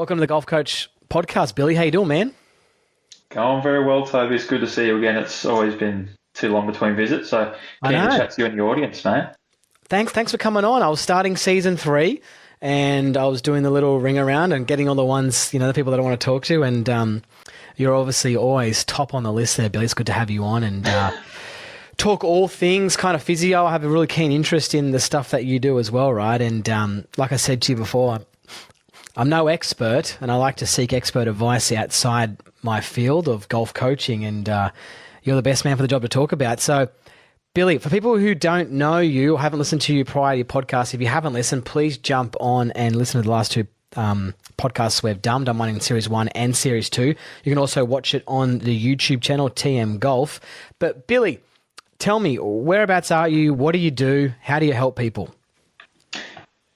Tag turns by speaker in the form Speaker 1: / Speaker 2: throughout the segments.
Speaker 1: Welcome to the Golf Coach podcast, Billy. How you doing, man?
Speaker 2: Going very well, Toby. It's good to see you again. It's always been too long between visits, so
Speaker 1: I
Speaker 2: keen to
Speaker 1: know.
Speaker 2: chat to you and your audience, mate.
Speaker 1: Thanks for coming on. I was starting season 3, and I was doing the little ring around and getting all the ones, the people that I want to talk to. And you're obviously always top on the list there, Billy. It's good to have you on and talk all things kind of physio. I have a really keen interest in the stuff that you do as well, right? And like I said to you before, I'm no expert, and I like to seek expert advice outside my field of golf coaching, and you're the best man for the job to talk about. So, Billy, for people who don't know you or haven't listened to you prior to your podcast, if you haven't listened, please jump on and listen to the last two podcasts we've done one in Series 1 and Series 2. You can also watch it on the YouTube channel, TMGOLF. But, Billy, tell me, whereabouts are you? What do you do? How do you help people?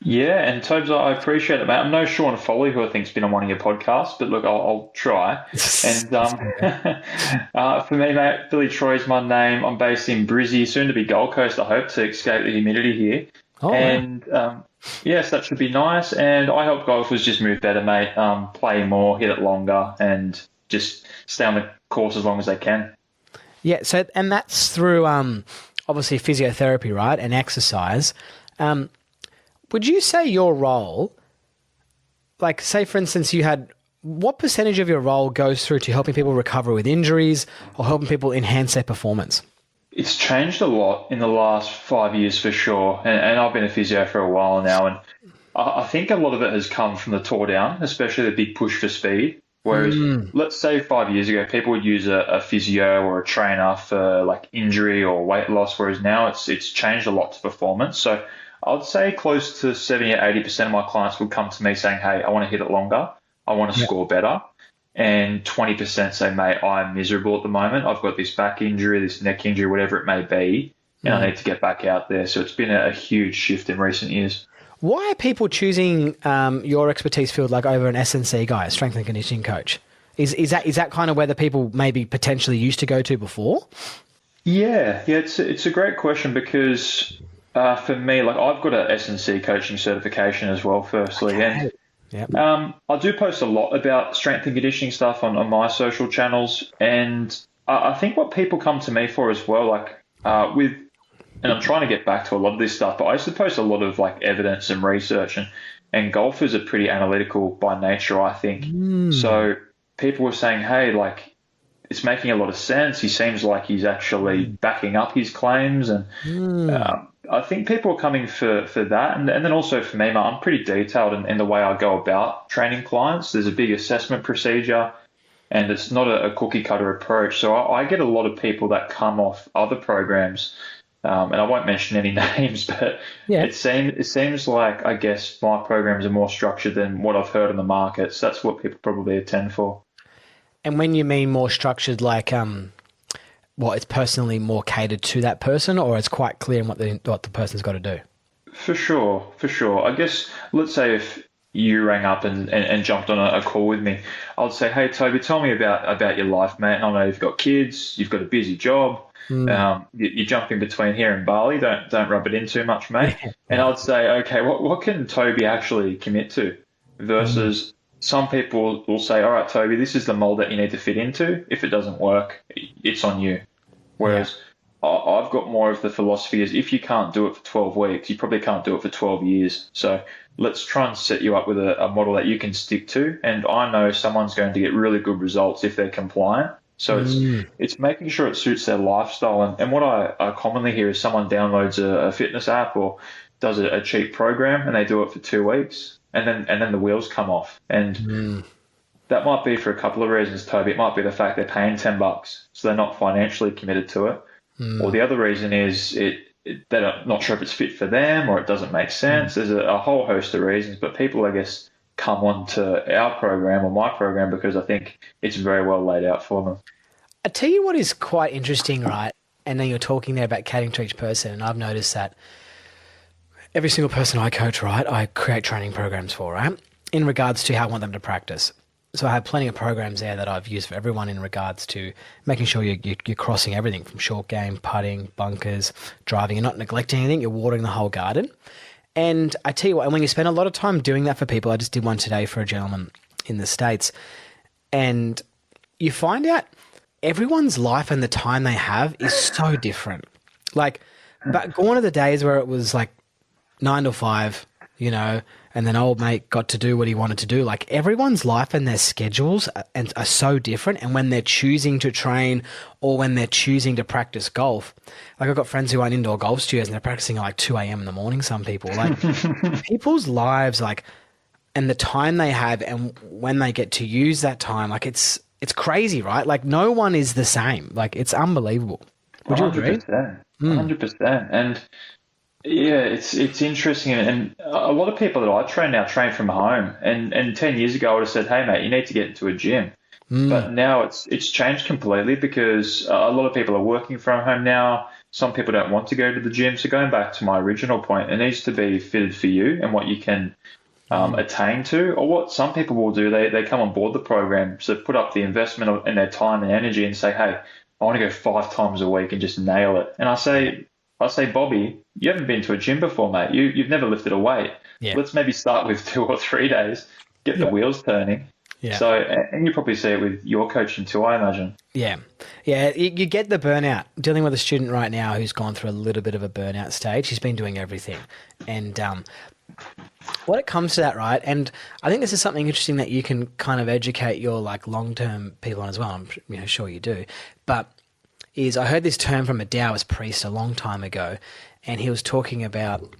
Speaker 2: Yeah, and Tobes, I appreciate it, mate. I'm no Sean Foley, who I think's been on one of your podcasts, but look, I'll try. And for me, mate, Billy Troy's my name. I'm based in Brizzy, soon to be Gold Coast. I hope to escape the humidity here.
Speaker 1: Oh,
Speaker 2: and yes, that should be nice. And I help golfers just move better, mate. Play more, hit it longer, and just stay on the course as long as they can.
Speaker 1: yeah. So, and that's through obviously physiotherapy, right, and exercise. Would you say your role, like say for instance what percentage of your role goes through to helping people recover with injuries or helping people enhance their performance?
Speaker 2: It's changed a lot in the last 5 years for sure. And I've been a physio for a while now. And I think a lot of it has come from the tour down, especially the big push for speed. Whereas, let's say 5 years ago, people would use a physio or a trainer for like injury or weight loss, whereas now it's changed a lot to performance. So I'd say close to 70 or 80% of my clients would come to me saying, hey, I want to hit it longer. I want to score better. And 20% say, mate, I'm miserable at the moment. I've got this back injury, this neck injury, whatever it may be, and I need to get back out there. So it's been a huge shift in recent years.
Speaker 1: Why are people choosing your expertise field like over an S&C guy, a strength and conditioning coach? Is that kind of where the people maybe potentially used to go to before?
Speaker 2: Yeah, it's a great question because for me, like I've got a S&C coaching certification as well, firstly.
Speaker 1: Okay.
Speaker 2: And
Speaker 1: Yep.
Speaker 2: I do post a lot about strength and conditioning stuff on my social channels. And I think what people come to me for as well, like and I'm trying to get back to a lot of this stuff, but I used to post a lot of like evidence and research, and golfers are pretty analytical by nature, I think. So people were saying, hey, like it's making a lot of sense. He seems like he's actually backing up his claims. And I think people are coming for that. And then also for me, I'm pretty detailed in the way I go about training clients. There's a big assessment procedure, and it's not a cookie cutter approach. So I get a lot of people that come off other programs, and I won't mention any names, but
Speaker 1: Yeah.
Speaker 2: it seems like, I guess, my programs are more structured than what I've heard on the market. So that's what people probably attend for.
Speaker 1: And when you mean more structured, like it's personally more catered to that person, or it's quite clear in what the person's got to do?
Speaker 2: For sure. I guess, let's say if you rang up and jumped on a call with me, I'd say, hey, Toby, tell me about your life, mate. And I know you've got kids, you've got a busy job. You're jumping between here and Bali. Don't rub it in too much, mate. And I'd say, okay, what can Toby actually commit to? Versus some people will say, all right, Toby, this is the mold that you need to fit into. If it doesn't work, it's on you. Whereas I've got more of the philosophy is if you can't do it for 12 weeks, you probably can't do it for 12 years. So let's try and set you up with a model that you can stick to. And I know someone's going to get really good results if they're compliant. So it's making sure it suits their lifestyle. And what I commonly hear is someone downloads a fitness app or does a cheap program and they do it for 2 weeks. And then the wheels come off. And that might be for a couple of reasons, Toby. It might be the fact they're paying $10, so they're not financially committed to it. Or the other reason is they're not sure if it's fit for them or it doesn't make sense. There's a whole host of reasons, but people, I guess, come on to our program or my program because I think it's very well laid out for them.
Speaker 1: I tell you what is quite interesting, right? And then you're talking there about catering to each person, and I've noticed that every single person I coach, right, I create training programs for, right, in regards to how I want them to practice. So I have plenty of programs there that I've used for everyone in regards to making sure you're crossing everything from short game, putting, bunkers, driving. You're not neglecting anything. You're watering the whole garden. And I tell you what, and when you spend a lot of time doing that for people, I just did one today for a gentleman, in the States, and you find out everyone's life and the time they have is so different. Like, but gone are the days where it was like 9 to 5, you know, and then old mate got to do what he wanted to do. Like, everyone's life and their schedules are so different. And when they're choosing to train or when they're choosing to practice golf, like I've got friends who own indoor golf studios and they're practicing at like 2 a.m. in the morning. Some people, like people's lives, like, and the time they have and when they get to use that time, like it's crazy, right? Like, no one is the same. Like, it's unbelievable. Would you agree?
Speaker 2: 100%. And yeah, it's interesting, and a lot of people that I train now train from home. And 10 years ago, I would have said, "Hey, mate, you need to get into a gym." But now it's changed completely because a lot of people are working from home now. Some people don't want to go to the gym. So going back to my original point, it needs to be fitted for you and what you can attain to, or what some people will do. They come on board the program, so put up the investment in their time and energy, and say, "Hey, I want to go 5 times a week and just nail it." And I say, Bobby, you haven't been to a gym before, mate. You've never lifted a weight.
Speaker 1: Yeah.
Speaker 2: Let's maybe start with 2 or 3 days, get the wheels turning.
Speaker 1: Yeah.
Speaker 2: So, and you probably see it with your coaching too, I imagine.
Speaker 1: Yeah. Yeah. You get the burnout. Dealing with a student right now who's gone through a little bit of a burnout stage. He's been doing everything. And when it comes to that, right, and I think this is something interesting that you can kind of educate your like long-term people on as well. I'm sure you do. But I heard this term from a Taoist priest a long time ago, and he was talking about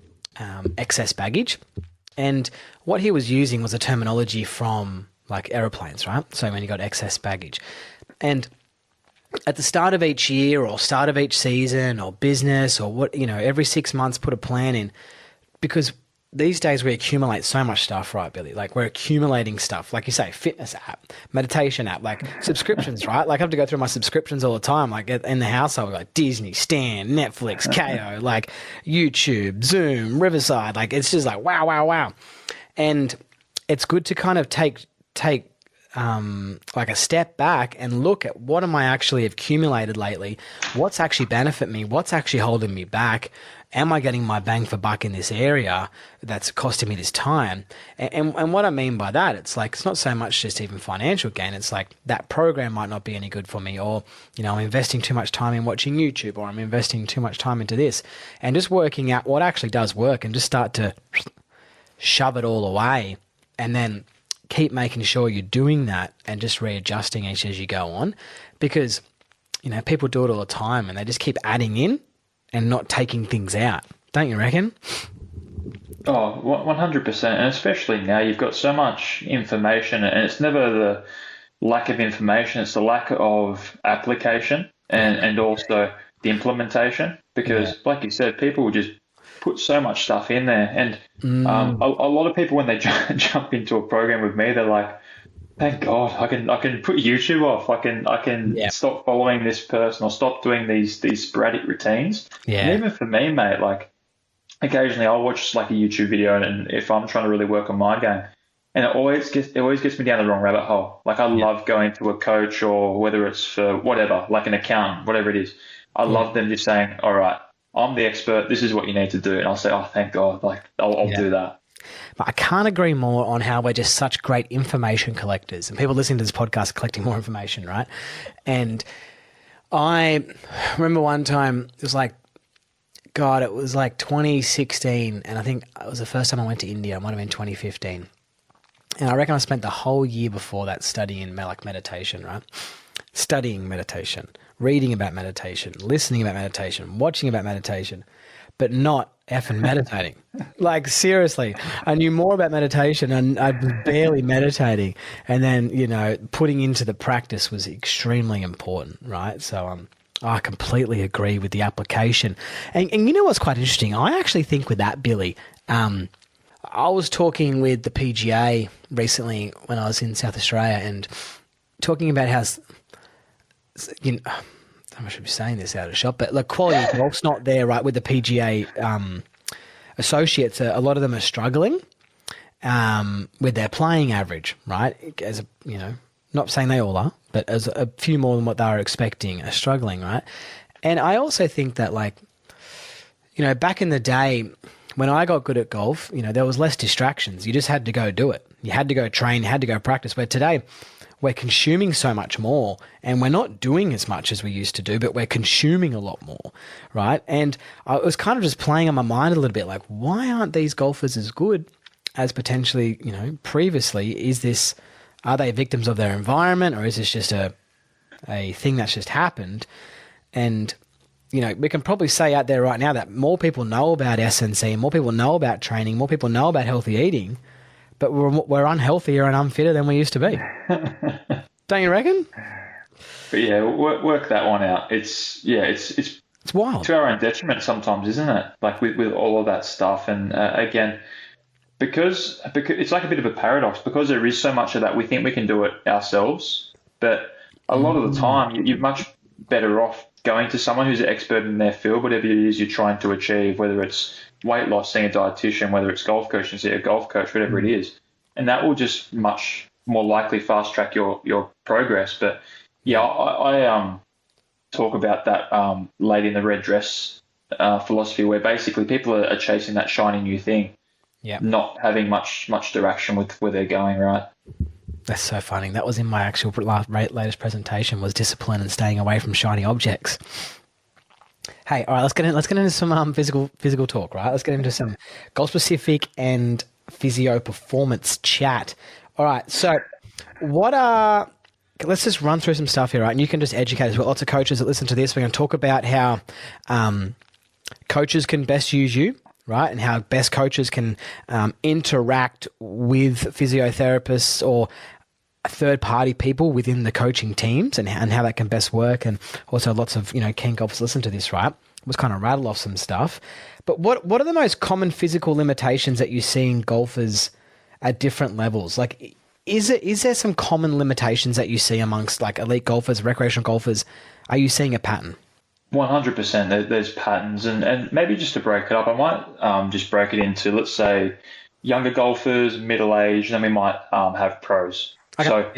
Speaker 1: excess baggage. And what he was using was a terminology from like aeroplanes, right? So when you got excess baggage. And at the start of each year or start of each season or business or what, every 6 months put a plan in, because these days we accumulate so much stuff, right, Billy? Like, we're accumulating stuff, like you say, fitness app, meditation app, like subscriptions, right? Like, I have to go through my subscriptions all the time. Like, in the household, like Disney, Stan, Netflix, KO, like YouTube, Zoom, Riverside. Like, it's just like wow. And it's good to kind of take like a step back and look at what am I actually accumulated lately? What's actually benefit me? What's actually holding me back? Am I getting my bang for buck in this area that's costing me this time? And what I mean by that, it's like, it's not so much just even financial gain. It's like that program might not be any good for me, or, I'm investing too much time in watching YouTube, or I'm investing too much time into this, and just working out what actually does work and just start to shove it all away, and then keep making sure you're doing that and just readjusting each as you go on, because, people do it all the time and they just keep adding in and not taking things out. Don't you reckon?
Speaker 2: Oh, 100%. And especially now you've got so much information, and it's never the lack of information, it's the lack of application and also the implementation. Because like you said, people will just put so much stuff in there. And a lot of people, when they jump into a program with me, they're like, thank God, I can put YouTube off. I can stop following this person or stop doing these sporadic routines.
Speaker 1: Yeah.
Speaker 2: And even for me, mate, like occasionally I'll watch like a YouTube video, and if I'm trying to really work on my game, and it always gets me down the wrong rabbit hole. Like, I love going to a coach, or whether it's for whatever, like an accountant, whatever it is. I love them just saying, all right, I'm the expert. This is what you need to do. And I'll say, oh, thank God. Like, I'll do that.
Speaker 1: But I can't agree more on how we're just such great information collectors, and people listening to this podcast are collecting more information, right? And I remember one time, it was like 2016, and I think it was the first time I went to India. It might have been 2015. And I reckon I spent the whole year before that studying like meditation, right? Studying meditation, reading about meditation, listening about meditation, watching about meditation, but not effing meditating. Like, seriously, I knew more about meditation and I was barely meditating. And then, putting into the practice was extremely important, right? So I completely agree with the application. And you know what's quite interesting? I actually think with that, Billy, I was talking with the PGA recently when I was in South Australia, and talking about how, I should be saying this out of shop, but the quality of golf's not there, right? With the PGA associates, a lot of them are struggling with their playing average, right? Not saying they all are, but as a few more than what they were expecting are struggling, right? And I also think that, back in the day, when I got good at golf, there was less distractions. You just had to go do it. You had to go train, you had to go practice. Where today, we're consuming so much more, and we're not doing as much as we used to do, but we're consuming a lot more, right? And I was kind of just playing on my mind a little bit, like, why aren't these golfers as good as potentially, previously? Are they victims of their environment, or is this just a thing that's just happened? And we can probably say out there right now that more people know about SNC, more people know about training, more people know about healthy eating, but we're unhealthier and unfitter than we used to be. Don't you reckon?
Speaker 2: But yeah, work that one out. It's
Speaker 1: wild.
Speaker 2: To our own detriment sometimes, isn't it? Like with all of that stuff. And again, because it's like a bit of a paradox, because there is so much of that, we think we can do it ourselves. But a lot of the time, you're much better off going to someone who's an expert in their field, whatever it is you're trying to achieve, whether it's weight loss, seeing a dietitian, whether it's golf coaching, see a golf coach, whatever it is. And that will just much more likely fast track your progress. But yeah, I talk about that lady in the red dress philosophy, where basically people are chasing that shiny new thing, not having much direction with where they're going, right?
Speaker 1: That's so funny. That was in my actual latest presentation, was discipline and staying away from shiny objects. Hey, all right, let's get into some physical talk, right? Let's get into some goal specific and physio performance chat. All right, so let's just run through some stuff here, right? And you can just educate us. We've got lots of coaches that listen to this. We're going to talk about how coaches can best use you, right? And how best coaches can interact with physiotherapists or third-party people within the coaching teams, and how that can best work. And also lots of, keen golfers listen to this, right? Let's kind of rattle off some stuff. But what are the most common physical limitations that you see in golfers at different levels? Like, is there some common limitations that you see amongst like elite golfers, recreational golfers? Are you seeing a pattern?
Speaker 2: 100%. There's patterns, and maybe just to break it up, I might just break it into, let's say, younger golfers, middle-aged, and then we might have pros. Okay. So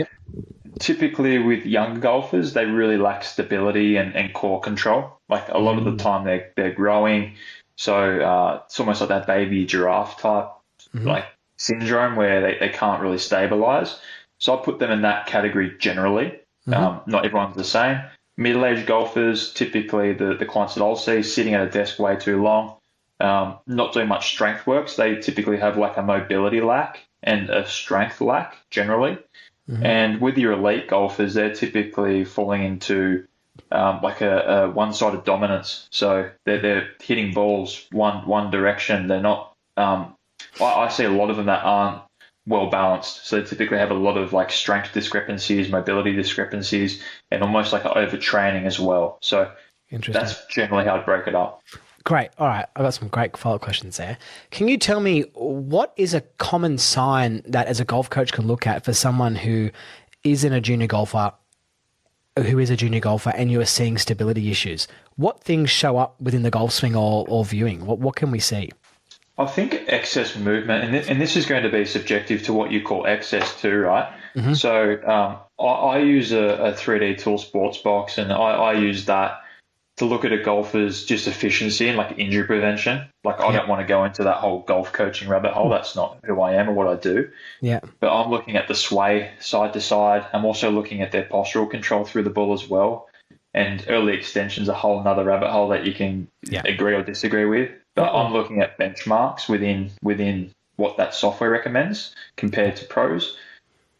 Speaker 2: typically with younger golfers, they really lack stability and core control. Like a lot of the time they're growing. So it's almost like that baby giraffe type like syndrome where they can't really stabilize. So I put them in that category generally. Not everyone's the same. Middle-aged golfers, typically the clients that I'll see sitting at a desk way too long, not doing much strength work. So they typically have like a mobility lack and a strength lack generally. And with your elite golfers, they're typically falling into like a one-sided dominance. So they're hitting balls one direction. They're not. I see a lot of them that aren't well balanced. So they typically have a lot of like strength discrepancies, mobility discrepancies, and almost like an overtraining as well. So that's generally how I'd break it up.
Speaker 1: Great. All right. I've got some great follow-up questions there. Can you tell me what is a common sign that as a golf coach can look at for someone who is a junior golfer and you are seeing stability issues? What things show up within the golf swing or viewing? What can we see?
Speaker 2: I think excess movement, and this is going to be subjective to what you call excess too, right? So I use a 3D tool sports box, and I use that to look at a golfer's just efficiency and like injury prevention. Like I don't want to go into that whole golf coaching rabbit hole. That's not who I am or what I do. Yeah. But I'm looking at the sway side to side. I'm also looking at their postural control through the ball as well. And early extension's a whole nother rabbit hole that you can agree or disagree with. But I'm looking at benchmarks within what that software recommends compared to pros.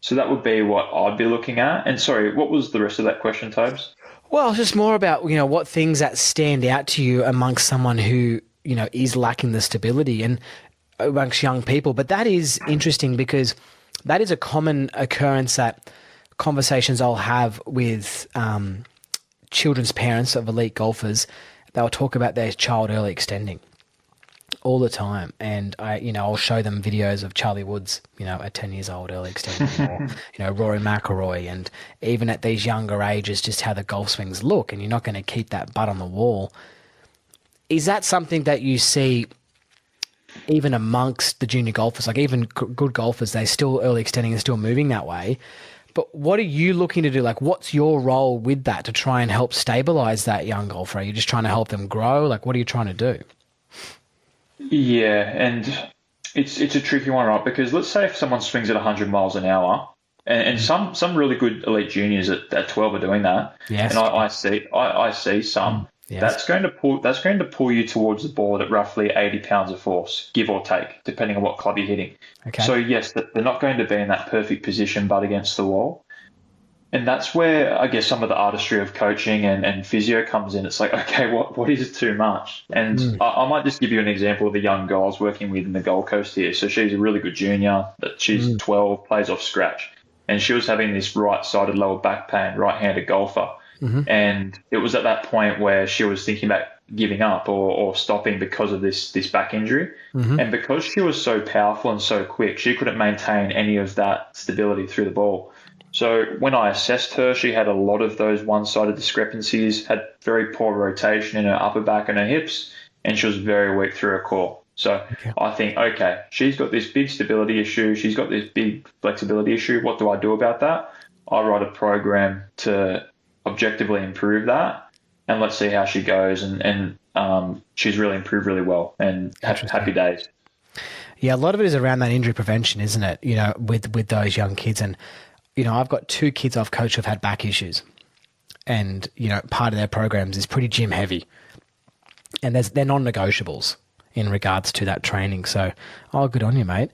Speaker 2: So that would be what I'd be looking at. And sorry, what was the rest of that question, Tobes?
Speaker 1: Well, it's just more about, what things that stand out to you amongst someone who, is lacking the stability and amongst young people. But that is interesting because that is a common occurrence that conversations I'll have with children's parents of elite golfers. They'll talk about their child early extending all the time. And I'll show them videos of Charlie Woods, at 10 years old, early extending, or, Rory McIlroy. And even at these younger ages, just how the golf swings look, and you're not going to keep that butt on the wall. Is that something that you see even amongst the junior golfers? Like even good golfers, they still early extending and still moving that way. But what are you looking to do? Like, what's your role with that to try and help stabilize that young golfer? Are you just trying to help them grow? Like, what are you trying to do?
Speaker 2: Yeah, and it's a tricky one, right? Because let's say if someone swings at 100 miles an hour, and
Speaker 1: Mm.
Speaker 2: some really good elite juniors at 12 are doing that, and
Speaker 1: Yes.
Speaker 2: I see some.
Speaker 1: Mm. Yes.
Speaker 2: That's going to pull you towards the ball at roughly 80 pounds of force, give or take, depending on what club you're hitting.
Speaker 1: Okay.
Speaker 2: So yes, they're not going to be in that perfect position, but against the wall. And that's where I guess some of the artistry of coaching and physio comes in. It's like, okay, what is too much? And
Speaker 1: Mm.
Speaker 2: I might just give you an example of a young girl I was working with in the Gold Coast here. So she's a really good junior. That she's
Speaker 1: Mm.
Speaker 2: 12, plays off scratch, and she was having this right-sided lower back pain, right-handed golfer.
Speaker 1: Mm-hmm.
Speaker 2: And it was at that point where she was thinking about giving up or stopping because of this back injury.
Speaker 1: Mm-hmm.
Speaker 2: And because she was so powerful and so quick, she couldn't maintain any of that stability through the ball. So when I assessed her, she had a lot of those one-sided discrepancies, had very poor rotation in her upper back and her hips, and she was very weak through her core. So
Speaker 1: Okay.
Speaker 2: I think, okay, she's got this big stability issue, she's got this big flexibility issue. What do I do about that? I write a program to objectively improve that, and let's see how she goes. And she's really improved really well, and happy
Speaker 1: Interesting.
Speaker 2: days.
Speaker 1: Yeah, a lot of it is around that injury prevention, isn't it? With those young kids, and I've got two kids I've coached who've had back issues, and part of their programs is pretty gym heavy, and they're non-negotiables in regards to that training. So, oh, good on you, mate.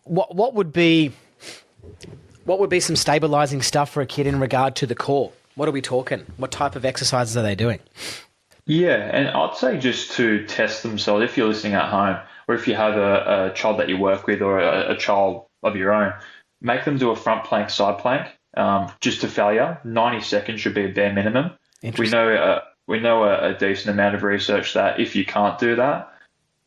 Speaker 1: What would be some stabilizing stuff for a kid in regard to the core? What are we talking? What type of exercises are they doing?
Speaker 2: Yeah, and I'd say just to test themselves, if you're listening at home, or if you have a child that you work with or a child of your own, make them do a front plank, side plank, just to failure. 90 seconds should be a bare minimum. We
Speaker 1: Interesting.
Speaker 2: know a decent amount of research that if you can't do that,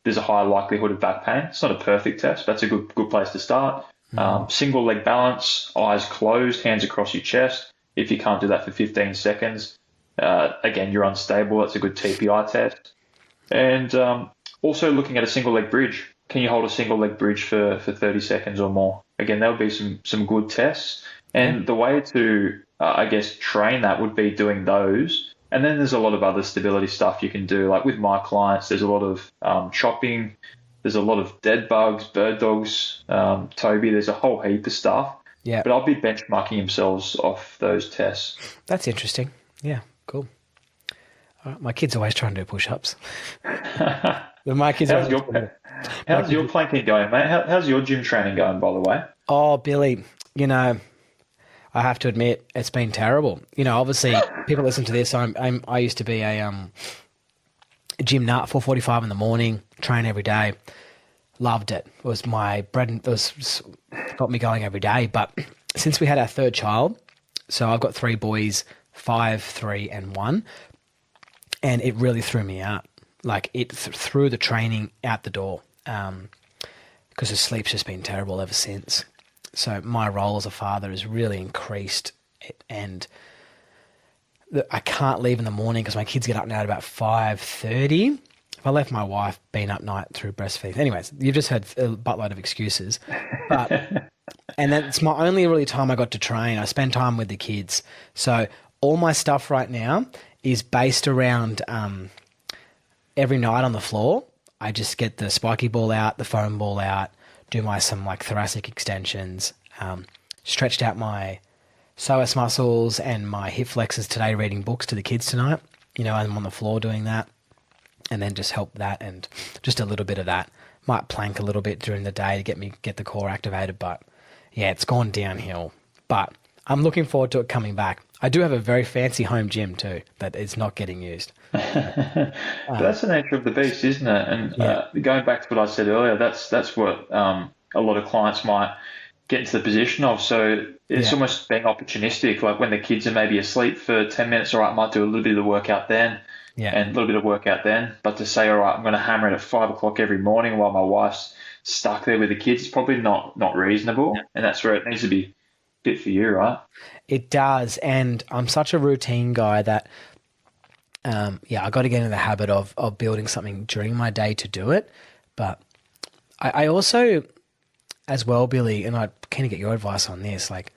Speaker 2: there's a high likelihood of back pain. It's not a perfect test, but it's a good place to start.
Speaker 1: Mm.
Speaker 2: Single leg balance, eyes closed, hands across your chest. If you can't do that for 15 seconds, again, you're unstable. That's a good TPI test. And also looking at a single leg bridge. Can you hold a single leg bridge for 30 seconds or more? Again, there'll be some good tests.
Speaker 1: Yeah.
Speaker 2: And the way to, I guess, train that would be doing those. And then there's a lot of other stability stuff you can do. Like with my clients, there's a lot of chopping. There's a lot of dead bugs, bird dogs, Toby. There's a whole heap of stuff.
Speaker 1: Yeah.
Speaker 2: But I'll be benchmarking themselves off those tests.
Speaker 1: That's interesting. Yeah. Cool. All right, my kids always try and do push-ups. My kids
Speaker 2: How's
Speaker 1: are.
Speaker 2: your
Speaker 1: My
Speaker 2: how's your
Speaker 1: kids.
Speaker 2: planking going, mate? How's your gym training going, by the way?
Speaker 1: Oh, Billy. I have to admit it's been terrible. Obviously, people listen to this. I used to be a gym nut, 4:45 in the morning, train every day. Loved it. It was my bread and it was got me going every day. But since we had our third child, so I've got three boys, 5, 3, and 1, and it really threw me out. Like it threw the training out the door because the sleep's just been terrible ever since. So my role as a father has really increased, and I can't leave in the morning because my kids get up now at about 5:30. If I left my wife being up night through breastfeeding. Anyways, you've just heard a buttload of excuses. But and that's my only really time I got to train. I spend time with the kids. So all my stuff right now is based around every night on the floor. I just get the spiky ball out, the foam ball out, do some like thoracic extensions, stretched out my psoas muscles and my hip flexors today reading books to the kids tonight. I'm on the floor doing that, and then just help that and just a little bit of that. Might plank a little bit during the day to get the core activated, but yeah, it's gone downhill. But I'm looking forward to it coming back. I do have a very fancy home gym too that is not getting used.
Speaker 2: But
Speaker 1: Um,
Speaker 2: that's the nature of the beast, isn't it? And
Speaker 1: yeah,
Speaker 2: going back to what I said earlier, that's what a lot of clients might get into the position of. So it's
Speaker 1: yeah,
Speaker 2: almost being opportunistic. Like when the kids are maybe asleep for 10 minutes, all right, I might do a little bit of workout then
Speaker 1: yeah.
Speaker 2: and a little bit of workout then. But to say, all right, I'm going to hammer it at 5 o'clock every morning while my wife's stuck there with the kids, it's probably not reasonable. And that's where it needs to be fit for you, right?
Speaker 1: It does, and I'm such a routine guy that yeah, I got to get in the habit of building something during my day to do it. But I also, as well, Billy, and I kind of get your advice on this. Like,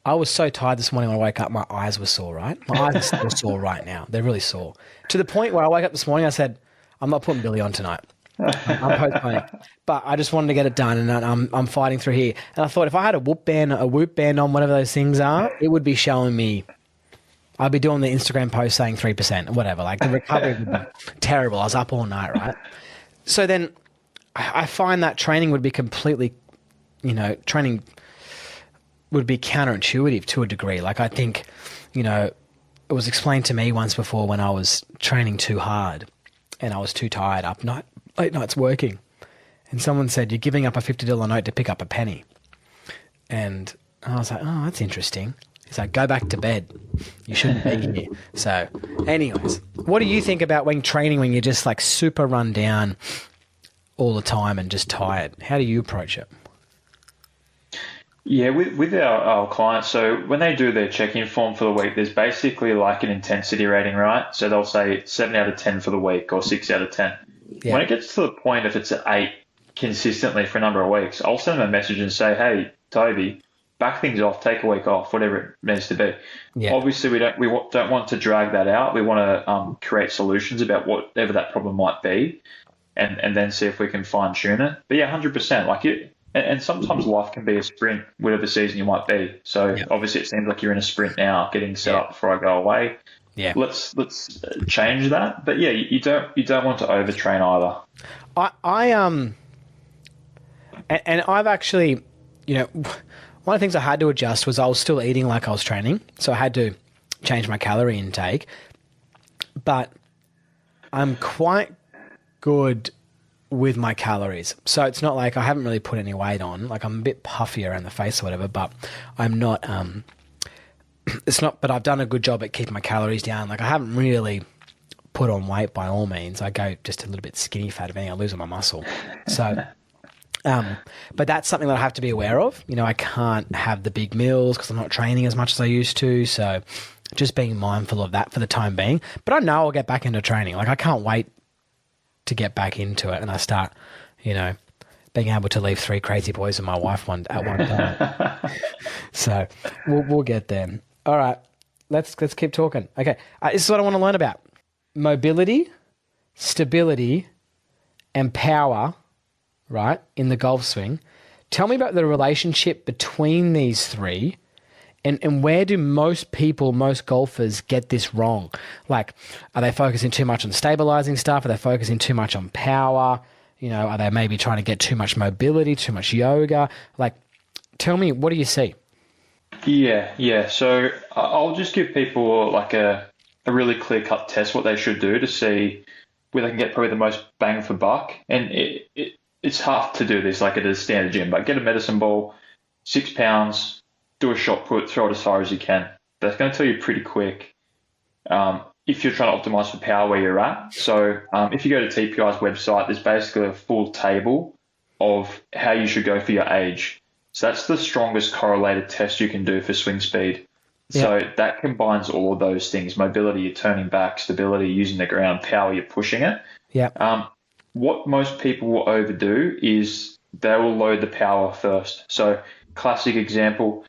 Speaker 1: I was so tired this morning when I woke up, my eyes were sore, right? My eyes are still sore right now. They're really sore. To the point where I woke up this morning, I said, I'm not putting Billy on tonight. I'm postponing, but I just wanted to get it done, and I'm fighting through here. And I thought if I had a Whoop band on, whatever those things are, it would be showing me. I'd be doing the Instagram post saying 3% or whatever. Like the recovery would be terrible. I was up all night, right? So then I find that training would be completely, training would be counterintuitive to a degree. Like I think, it was explained to me once before when I was training too hard and I was too tired late nights working. And someone said, you're giving up a $50 note to pick up a penny. And I was like, oh, that's interesting. He's like, go back to bed. You shouldn't be here. So anyways, what do you think about when training, when you're just like super run down all the time and just tired? How do you approach it?
Speaker 2: Yeah, with our clients, so when they do their check-in form for the week, there's basically like an intensity rating, right? So they'll say 7 out of 10 for the week or 6 out of 10.
Speaker 1: Yeah.
Speaker 2: When it gets to the point, if it's at 8 consistently for a number of weeks, I'll send them a message and say, hey, Toby, back things off, take a week off, whatever it needs to be.
Speaker 1: Yeah.
Speaker 2: Obviously, we don't want to drag that out. We want to create solutions about whatever that problem might be, and then see if we can fine tune it. But yeah, 100%. Like it. And sometimes life can be a sprint, whatever season you might be. So obviously it seems like you're in a sprint now, getting set up before I go away.
Speaker 1: Yeah.
Speaker 2: Let's change that. But yeah, you don't want to overtrain either.
Speaker 1: And I've actually, one of the things I had to adjust was I was still eating like I was training, so I had to change my calorie intake. But I'm quite good with my calories. So it's not like I haven't really put any weight on. Like I'm a bit puffy around the face or whatever, but I'm not, but I've done a good job at keeping my calories down. Like I haven't really put on weight by all means. I go just a little bit skinny fat if anything, I lose all my muscle. So, but that's something that I have to be aware of. I can't have the big meals because I'm not training as much as I used to. So just being mindful of that for the time being. But I know I'll get back into training. Like I can't wait to get back into it, and I start, being able to leave 3 crazy boys and my wife at one time. So we'll get there. All right, let's keep talking. Okay, this is what I want to learn about: mobility, stability, and power. Right in the golf swing. Tell me about the relationship between these three. And where do most golfers get this wrong? Like, are they focusing too much on stabilizing stuff? Are they focusing too much on power? Are they maybe trying to get too much mobility, too much yoga? Like, tell me, what do you see?
Speaker 2: Yeah. So I'll just give people like a really clear-cut test what they should do to see where they can get probably the most bang for buck. And it's hard to do this like at a standard gym, but get a medicine ball, 6 pounds, do a shot put, throw it as far as you can. That's going to tell you pretty quick if you're trying to optimize for power where you're at. So if you go to TPI's website, there's basically a full table of how you should go for your age. So that's the strongest correlated test you can do for swing speed. Yeah. So that combines all of those things: mobility, you're turning back; stability, using the ground; power, you're pushing it.
Speaker 1: Yeah.
Speaker 2: What most people will overdo is they will load the power first. So classic example.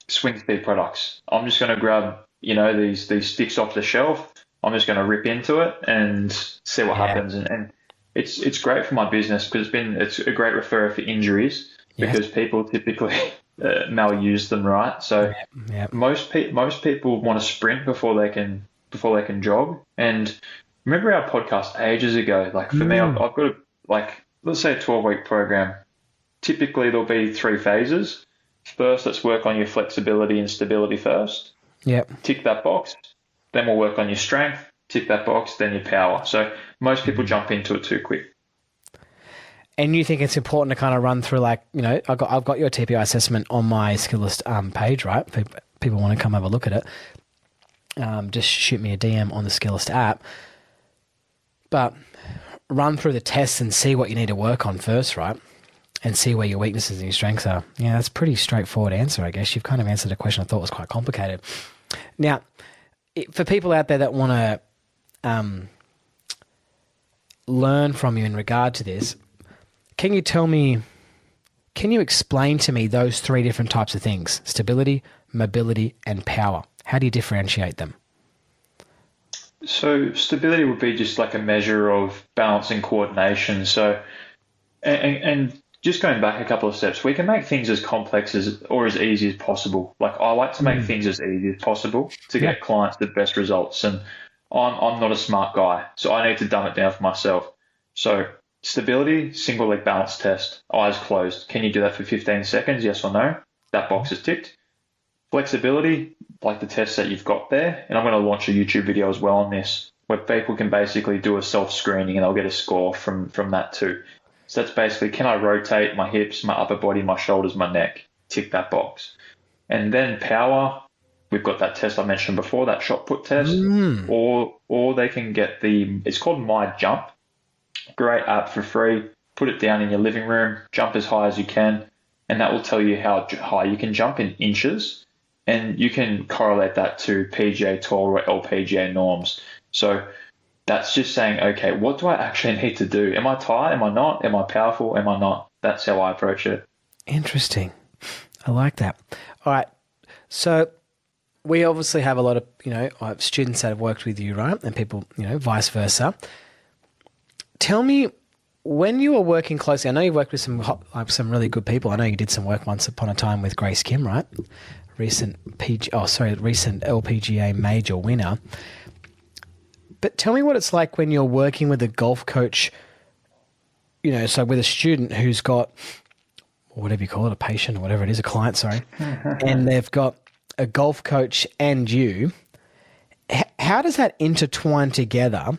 Speaker 2: Swing speed products. I'm just going to grab, these sticks off the shelf. I'm just going to rip into it and see what happens. And it's great for my business because it's a great referrer for injuries because people typically maluse them, right? So most people want to sprint before they can jog. And remember our podcast ages ago? Like for me, I've got let's say a 12-week program. Typically there'll be 3 phases. First, let's work on your flexibility and stability first.
Speaker 1: Yep.
Speaker 2: Tick that box. Then we'll work on your strength. Tick that box. Then your power. So most people jump into it too quick.
Speaker 1: And you think it's important to kind of run through, like, I've got your TPI assessment on my skill list page, right? People want to come have a look at it. Just shoot me a DM on the skill list app. But run through the tests and see what you need to work on first, right? And see where your weaknesses and your strengths are. Yeah, that's a pretty straightforward answer, I guess. You've kind of answered a question I thought was quite complicated. Now, for people out there that want to learn from you in regard to this, can you explain to me those 3 different types of things: stability, mobility, and power? How do you differentiate them?
Speaker 2: So stability would be just like a measure of balance and coordination. So, and just going back a couple of steps, we can make things as complex as or as easy as possible. Like I like to make
Speaker 1: Mm.
Speaker 2: things as easy as possible to
Speaker 1: Yeah.
Speaker 2: get clients the best results. And I'm not a smart guy, so I need to dumb it down for myself. So stability, single leg balance test, eyes closed. Can you do that for 15 seconds? Yes or no? That box is ticked. Flexibility, like the test that you've got there, and I'm going to launch a YouTube video as well on this, where people can basically do a self-screening and they'll get a score from that too. So that's basically, can I rotate my hips, my upper body, my shoulders, my neck? Tick that box. And then power, we've got that test I mentioned before, that shot put test,
Speaker 1: Mm.
Speaker 2: or they can get it's called My Jump. Great app for free. Put it down in your living room, jump as high as you can, and that will tell you how high you can jump in inches, and you can correlate that to PGA Tour or LPGA norms. So that's just saying, okay, what do I actually need to do? Am I tired? Am I not? Am I powerful? Am I not? That's how I approach it.
Speaker 1: Interesting. I like that. All right. So we obviously have a lot of, students that have worked with you, right? And people, vice versa. Tell me, when you were working closely, I know you worked with some really good people. I know you did some work once upon a time with Grace Kim, right? Recent LPGA major winner. But tell me what it's like when you're working with a golf coach, so with a student who's got, whatever you call it, a patient or whatever it is, a client, sorry, and they've got a golf coach and you. How does that intertwine together?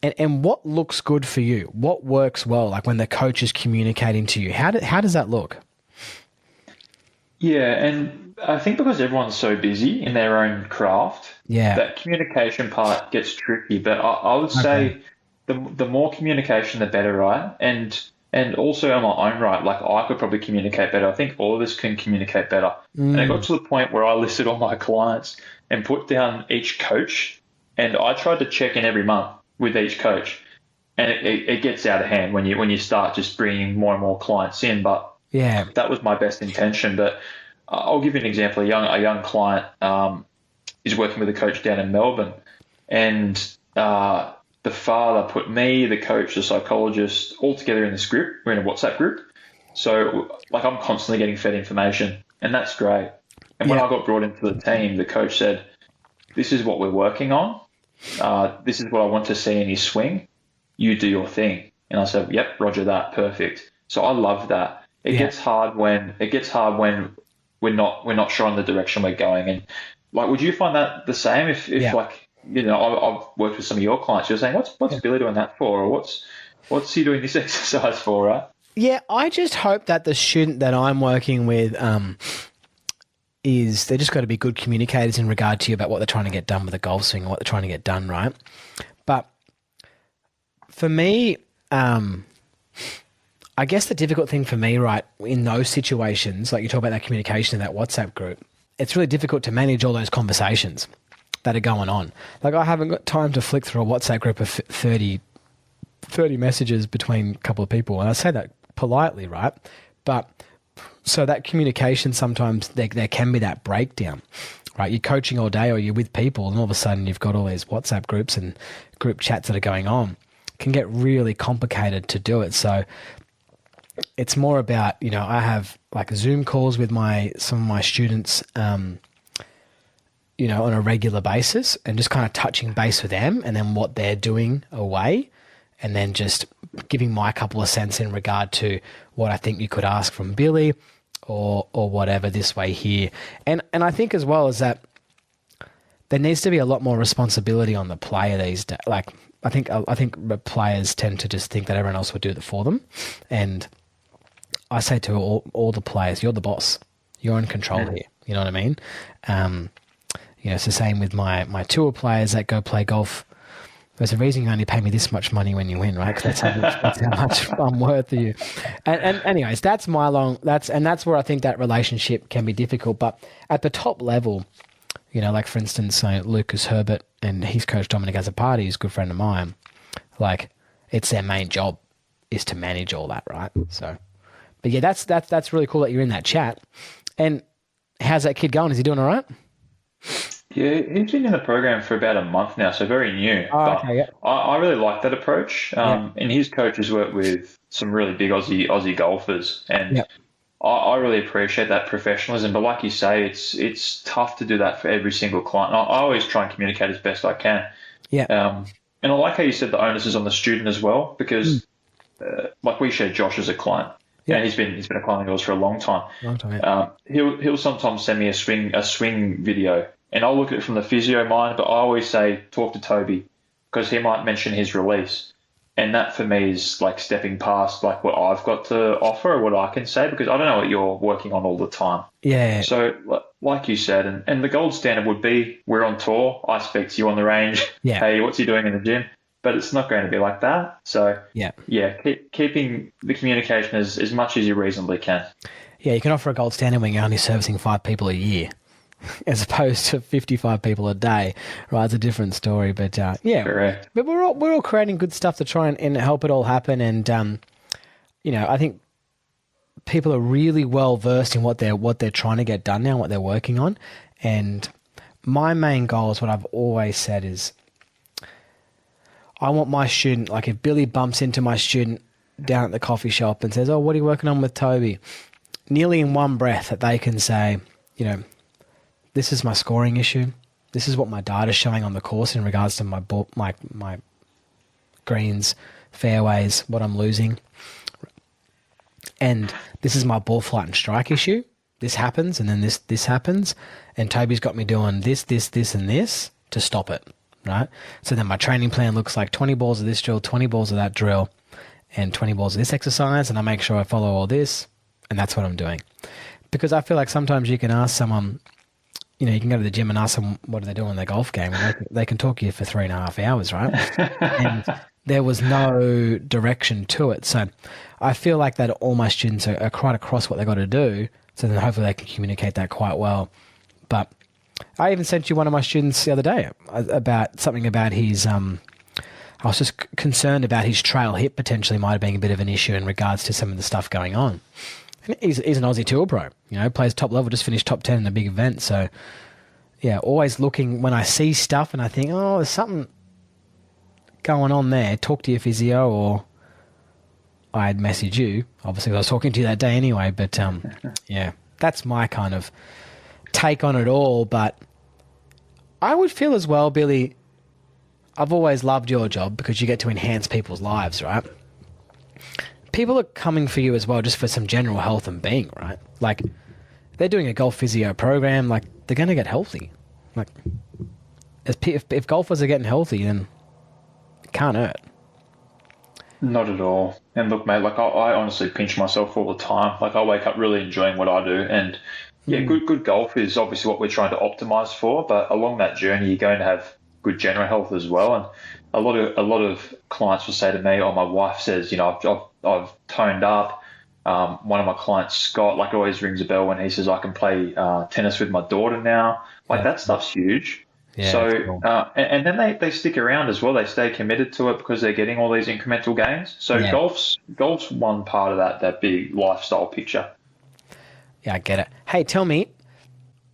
Speaker 1: And what looks good for you? What works well? Like when the coach is communicating to you, how does that look?
Speaker 2: Yeah, and I think because everyone's so busy in their own craft,
Speaker 1: Yeah.
Speaker 2: that communication part gets tricky. But I would say the more communication, the better, right? And also on my own right, like I could probably communicate better. I think all of us can communicate better. And it got to the point where I listed all my clients and put down each coach, and I tried to check in every month with each coach, and it gets out of hand when you start just bringing more and more clients in. But
Speaker 1: Yeah.
Speaker 2: that was my best intention. But I'll give you an example. A young client is working with a coach down in Melbourne, and the father put me, the coach, the psychologist, all together in this group. We're in a WhatsApp group, so like I'm constantly getting fed information, and that's great. And when I got brought into the team, the coach said, "This is what we're working on. This is what I want to see in his swing. You do your thing." And I said, "Yep, roger that, perfect." So I love that. It gets hard when we're not sure on the direction we're going. And like, would you find that the same if like, I've worked with some of your clients, you're saying, what's Billy doing that for? Or what's he doing this exercise for, right?
Speaker 1: Yeah, I just hope that the student that I'm working with is they just got to be good communicators in regard to you about what they're trying to get done with the golf swing and what they're trying to get done, right? But for me, I guess the difficult thing for me, right, in those situations, like you talk about that communication in that WhatsApp group, it's really difficult to manage all those conversations that are going on. Like I haven't got time to flick through a WhatsApp group of 30 messages between a couple of people. And I say that politely, right? But so that communication, sometimes there can be that breakdown, right? You're coaching all day or you're with people and all of a sudden you've got all these WhatsApp groups and group chats that are going on. It can get really complicated to do it. So it's more about, I have like Zoom calls with some of my students, on a regular basis and just kind of touching base with them and then what they're doing away and then just giving my couple of cents in regard to what I think you could ask from Billy or whatever this way here. And I think as well as that there needs to be a lot more responsibility on the player these days. Like I think the players tend to just think that everyone else would do it for them. And I say to all the players, you're the boss. You're in control here. You know what I mean? It's the same with my tour players that go play golf. There's a reason you only pay me this much money when you win, right? Because that's how much I'm worth to you. And anyways, that's where I think that relationship can be difficult. But at the top level, like for instance, Lucas Herbert and his coach Dominic Azzopardi, who's a good friend of mine. Like it's their main job is to manage all that, right? So, but yeah, that's really cool that you're in that chat. And how's that kid going? Is he doing all right?
Speaker 2: Yeah, he's been in the program for about a month now, so very new.
Speaker 1: Oh,
Speaker 2: But
Speaker 1: okay, yeah,
Speaker 2: I really like that approach.
Speaker 1: yeah,
Speaker 2: And his coach has worked with some really big Aussie golfers, and
Speaker 1: yeah,
Speaker 2: I really appreciate that professionalism. But like you say, it's tough to do that for every single client. I always try and communicate as best I can.
Speaker 1: yeah.
Speaker 2: And I like how you said the onus is on the student as well,
Speaker 1: Mm,
Speaker 2: because like we share Josh as a client,
Speaker 1: yeah,
Speaker 2: and he's been a client of yours for a long time.
Speaker 1: long time, yeah.
Speaker 2: He'll sometimes send me a swing video, and I'll look at it from the physio mind. But I always say talk to Toby because he might mention his release, and that for me is like stepping past like what I've got to offer or what I can say because I don't know what you're working on all the time.
Speaker 1: Yeah,
Speaker 2: So like you said, and the gold standard would be we're on tour. I speak to you on the range.
Speaker 1: yeah,
Speaker 2: Hey, what's he doing in the gym? But it's not going to be like that. So
Speaker 1: yeah.
Speaker 2: yeah, keeping the communication as much as you reasonably can.
Speaker 1: Yeah, you can offer a gold standard when you're only servicing 5 people a year, as opposed to 55 people a day. Right, it's a different story, but yeah.
Speaker 2: Correct.
Speaker 1: But we're all creating good stuff to try and help it all happen. And I think people are really well versed in what they're trying to get done now, what they're working on. And my main goal is what I've always said is I want my student, like if Billy bumps into my student down at the coffee shop and says, "Oh, what are you working on with Toby?" Nearly in one breath that they can say, this is my scoring issue. This is what my data is showing on the course in regards to my ball, my greens, fairways, what I'm losing. And this is my ball flight and strike issue. This happens, and then this happens. And Toby's got me doing this, and this to stop it, right? So then my training plan looks like 20 balls of this drill, 20 balls of that drill, and 20 balls of this exercise, and I make sure I follow all this, and that's what I'm doing. Because I feel like sometimes you can ask someone, you can go to the gym and ask them what do they do in their golf game, and they can talk to you for 3.5 hours, right? And there was no direction to it. So I feel like that all my students are quite across what they got to do, so then hopefully they can communicate that quite well. But I even sent you one of my students the other day about something about his I was just concerned about his trail hip potentially might have been a bit of an issue in regards to some of the stuff going on. And he's an Aussie Tour pro, plays top level, just finished top 10 in a big event. So, yeah, always looking when I see stuff and I think, oh, there's something going on there. Talk to your physio, or I'd message you. Obviously, I was talking to you that day anyway. But, yeah, that's my kind of take on it all. But I would feel as well, Billy, I've always loved your job because you get to enhance people's lives, right? People are coming for you as well just for some general health and being, right? Like, they're doing a golf physio program, like, they're going to get healthy. Like, if golfers are getting healthy, then it can't hurt.
Speaker 2: Not at all. And look, mate, like I honestly pinch myself all the time. Like I wake up really enjoying what I do, and yeah, good golf is obviously what we're trying to optimize for. But along that journey, you're going to have good general health as well. And a lot of clients will say to me, "Oh, my wife says, I've toned up." One of my clients, Scott, like always rings a bell when he says I can play tennis with my daughter now. Like that stuff's huge.
Speaker 1: Yeah,
Speaker 2: So,
Speaker 1: that's cool.
Speaker 2: and then they stick around as well. They stay committed to it because they're getting all these incremental gains. So
Speaker 1: Yeah.
Speaker 2: golf's one part of that big lifestyle picture.
Speaker 1: Yeah, I get it. Hey, tell me,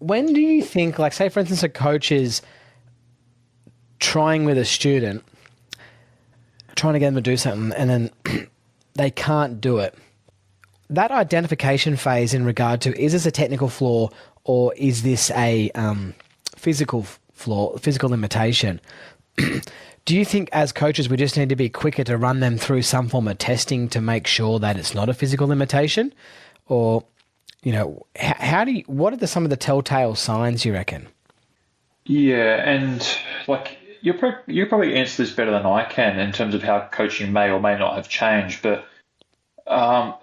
Speaker 1: when do you think, like, say, for instance, a coach is trying with a student, trying to get them to do something, and then they can't do it. That identification phase in regard to, is this a technical flaw or is this a physical flaw, physical limitation? Do you think as coaches we just need to be quicker to run them through some form of testing to make sure that it's not a physical limitation? Or, what are some of the telltale signs you reckon?
Speaker 2: Yeah, and like you probably answer this better than I can in terms of how coaching may or may not have changed. But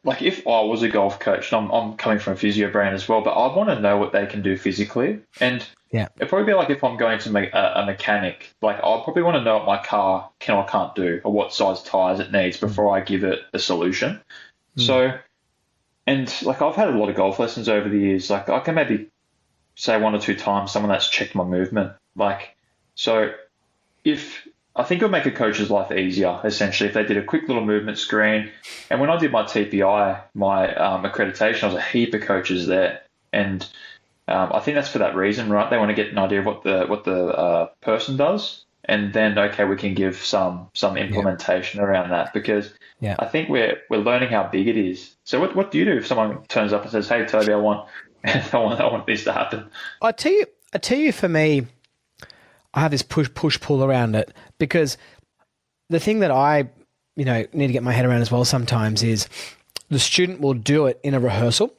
Speaker 2: like if I was a golf coach, and I'm coming from a physio brand as well, but I want to know what they can do physically. And
Speaker 1: Yeah.
Speaker 2: it'd probably be like if I'm going to make a mechanic, like I'll probably want to know what my car can or can't do, or what size tires it needs before I give it a solution. So, and like I've had a lot of golf lessons over the years. Like I can maybe say one or two times someone that's checked my movement. Like, so if I think it would make a coach's life easier, essentially, if they did a quick little movement screen. And when I did my TPI, my accreditation, I was a heap of coaches there. And I think that's for that reason, right? They want to get an idea of what the person does, and then okay, we can give some
Speaker 1: Yeah.
Speaker 2: implementation around that because
Speaker 1: Yeah.
Speaker 2: I think we're learning how big it is. So what do you do if someone turns up and says, "Hey, Toby, I want I want this to happen"?
Speaker 1: I tell you, for me, I have this push pull around it because the thing that I, need to get my head around as well sometimes is the student will do it in a rehearsal.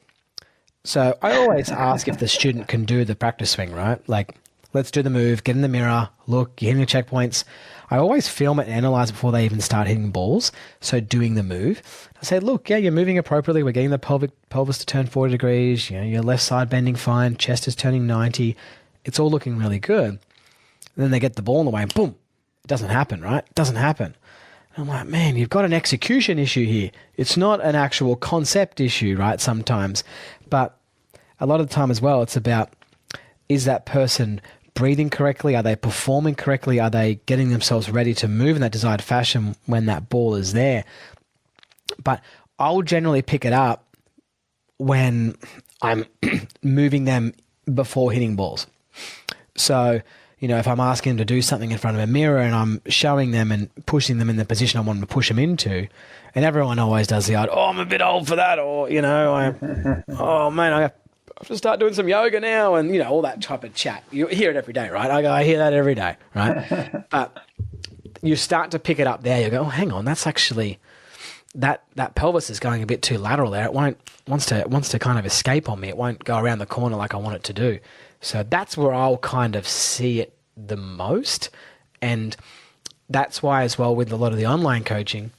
Speaker 1: So I always ask if the student can do the practice swing, right? Like, let's do the move, get in the mirror, look, you're hitting your checkpoints. I always film it and analyze it before they even start hitting balls. So doing the move, I say, look, yeah, you're moving appropriately. We're getting the pelvis to turn 40 degrees. Your left side bending fine. Chest is turning 90. It's all looking really good. And then they get the ball in the way and boom, it doesn't happen, right? It doesn't happen. And I'm like, man, you've got an execution issue here. It's not an actual concept issue, right? Sometimes. But a lot of the time as well, it's about, is that person breathing correctly? Are they performing correctly? Are they getting themselves ready to move in that desired fashion when that ball is there? But I'll generally pick it up when I'm moving them before hitting balls. So, if I'm asking them to do something in front of a mirror and I'm showing them and pushing them in the position I want them to push them into, and everyone always does the odd, oh, I'm a bit old for that, or, oh, man, I have to start doing some yoga now, and, all that type of chat. You hear it every day, right? I hear that every day, right? But you start to pick it up there. You go, oh, hang on, that's actually, that pelvis is going a bit too lateral there. It wants to kind of escape on me. It won't go around the corner like I want it to do. So that's where I'll kind of see it the most. And that's why as well with a lot of the online coaching,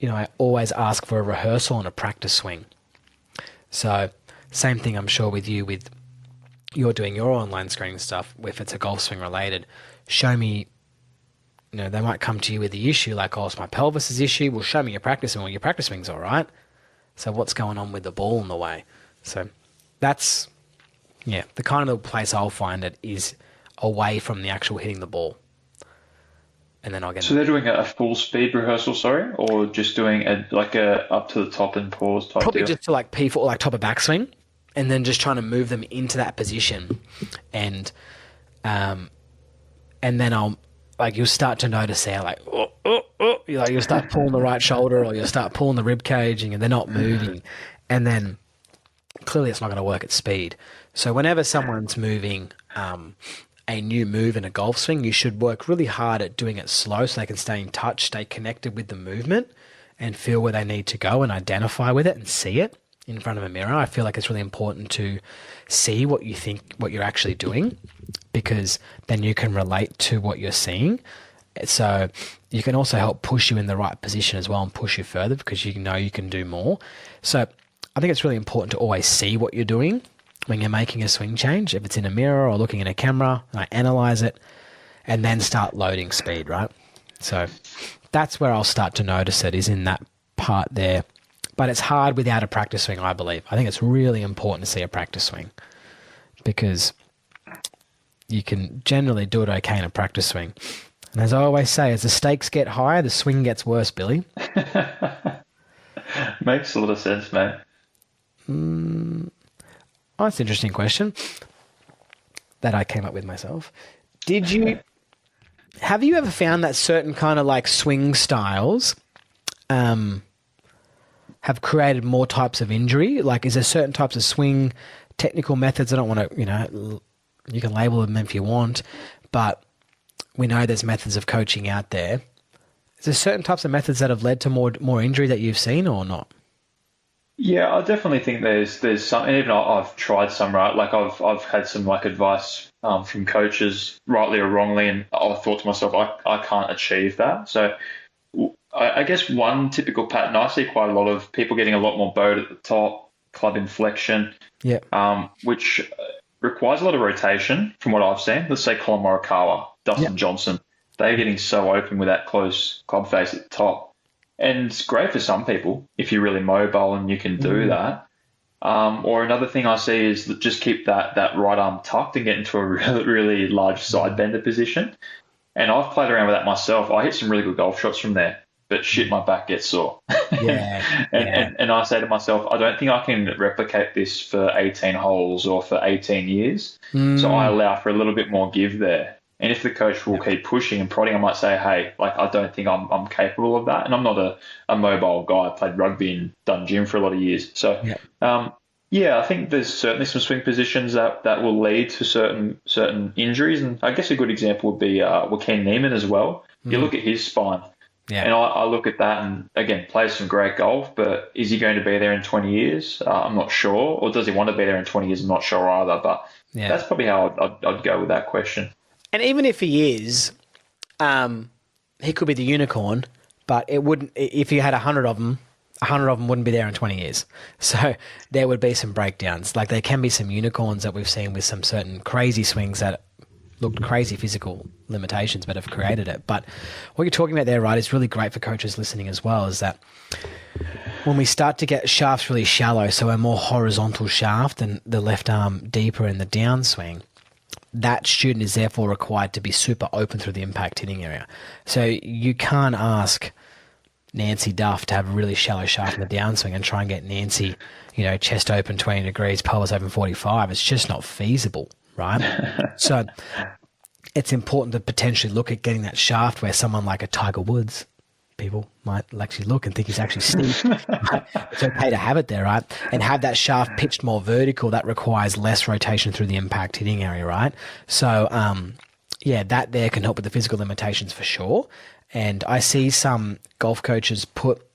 Speaker 1: I always ask for a rehearsal and a practice swing. So same thing I'm sure with you, with you're doing your online screening stuff, if it's a golf swing related, show me, they might come to you with the issue like, oh, it's my pelvis's issue. Well, show me your practice swing. Well, your practice swing's all right. So what's going on with the ball in the way? So that's, the kind of place I'll find it is away from the actual hitting the ball. And then I'll get.
Speaker 2: So they're doing a full speed rehearsal, sorry, or just doing a up to the top and pause type
Speaker 1: Probably
Speaker 2: deal?
Speaker 1: just to like P4 or like top of backswing, and then just trying to move them into that position, and then I'll you'll start to notice there like you'll start pulling the right shoulder or you'll start pulling the rib cage and they're not moving, and then clearly it's not going to work at speed. So whenever someone's moving a new move in a golf swing, you should work really hard at doing it slow so they can stay in touch, stay connected with the movement and feel where they need to go and identify with it and see it in front of a mirror. I feel like it's really important to see what you think, what you're actually doing, because then you can relate to what you're seeing. So you can also help push you in the right position as well and push you further because you can do more. So I think it's really important to always see what you're doing when you're making a swing change, if it's in a mirror or looking in a camera, and I analyze it and then start loading speed, right? So that's where I'll start to notice it, is in that part there. But it's hard without a practice swing, I believe. I think it's really important to see a practice swing because you can generally do it okay in a practice swing. And as I always say, as the stakes get higher, the swing gets worse, Billy.
Speaker 2: Makes a lot of sense, mate.
Speaker 1: Oh, that's an interesting question that I came up with myself. Have you ever found that certain kind of like swing styles have created more types of injury? Like, is there certain types of swing technical methods? I don't want to, you can label them if you want, but we know there's methods of coaching out there. Is there certain types of methods that have led to more injury that you've seen or not?
Speaker 2: Yeah, I definitely think there's some, and even I've tried some, right? Like I've had some like advice from coaches, rightly or wrongly, and I thought to myself, I can't achieve that. So I guess one typical pattern, I see quite a lot of people getting a lot more bowed at the top, club inflection, which requires a lot of rotation from what I've seen. Let's say Colin Morikawa, Dustin Johnson, they're getting so open with that close club face at the top. And it's great for some people if you're really mobile and you can do that. Or another thing I see is just keep that right arm tucked and get into a really, really large side bender position. And I've played around with that myself. I hit some really good golf shots from there. but shit, my back gets sore.
Speaker 1: Yeah,
Speaker 2: and,
Speaker 1: yeah.
Speaker 2: and I say to myself, I don't think I can replicate this for 18 holes or for 18 years. So I allow for a little bit more give there. And if the coach will keep pushing and prodding, I might say, hey, like, I don't think I'm capable of that. And I'm not a mobile guy. I played rugby and done gym for a lot of years. So,
Speaker 1: Yeah.
Speaker 2: yeah, I think there's certainly some swing positions that will lead to certain injuries. And I guess a good example would be Joaquin Niemann as well. You look at his spine,
Speaker 1: Yeah.
Speaker 2: and I look at that and, again, plays some great golf, but is he going to be there in 20 years? I'm not sure. Or does he want to be there in 20 years? I'm not sure either. But
Speaker 1: Yeah.
Speaker 2: that's probably how I'd go with that question.
Speaker 1: And even if he is, he could be the unicorn, but it wouldn't. If you had 100 of them, 100 of them wouldn't be there in 20 years. So there would be some breakdowns. Like there can be some unicorns that we've seen with some certain crazy swings that looked crazy physical limitations, but have created it. But what you're talking about there, right, is really great for coaches listening as well. Is that when we start to get shafts really shallow, so a more horizontal shaft and the left arm deeper in the downswing, that student is therefore required to be super open through the impact hitting area. So you can't ask Nancy Duff to have a really shallow shaft in the downswing and try and get Nancy, chest open 20 degrees, pelvis open 45. It's just not feasible, right? So it's important to potentially look at getting that shaft where someone like a Tiger Woods, people might actually look and think he's actually steep. Right? It's okay to have it there, right? And have that shaft pitched more vertical. That requires less rotation through the impact hitting area, right? So, that there can help with the physical limitations for sure. And I see some golf coaches put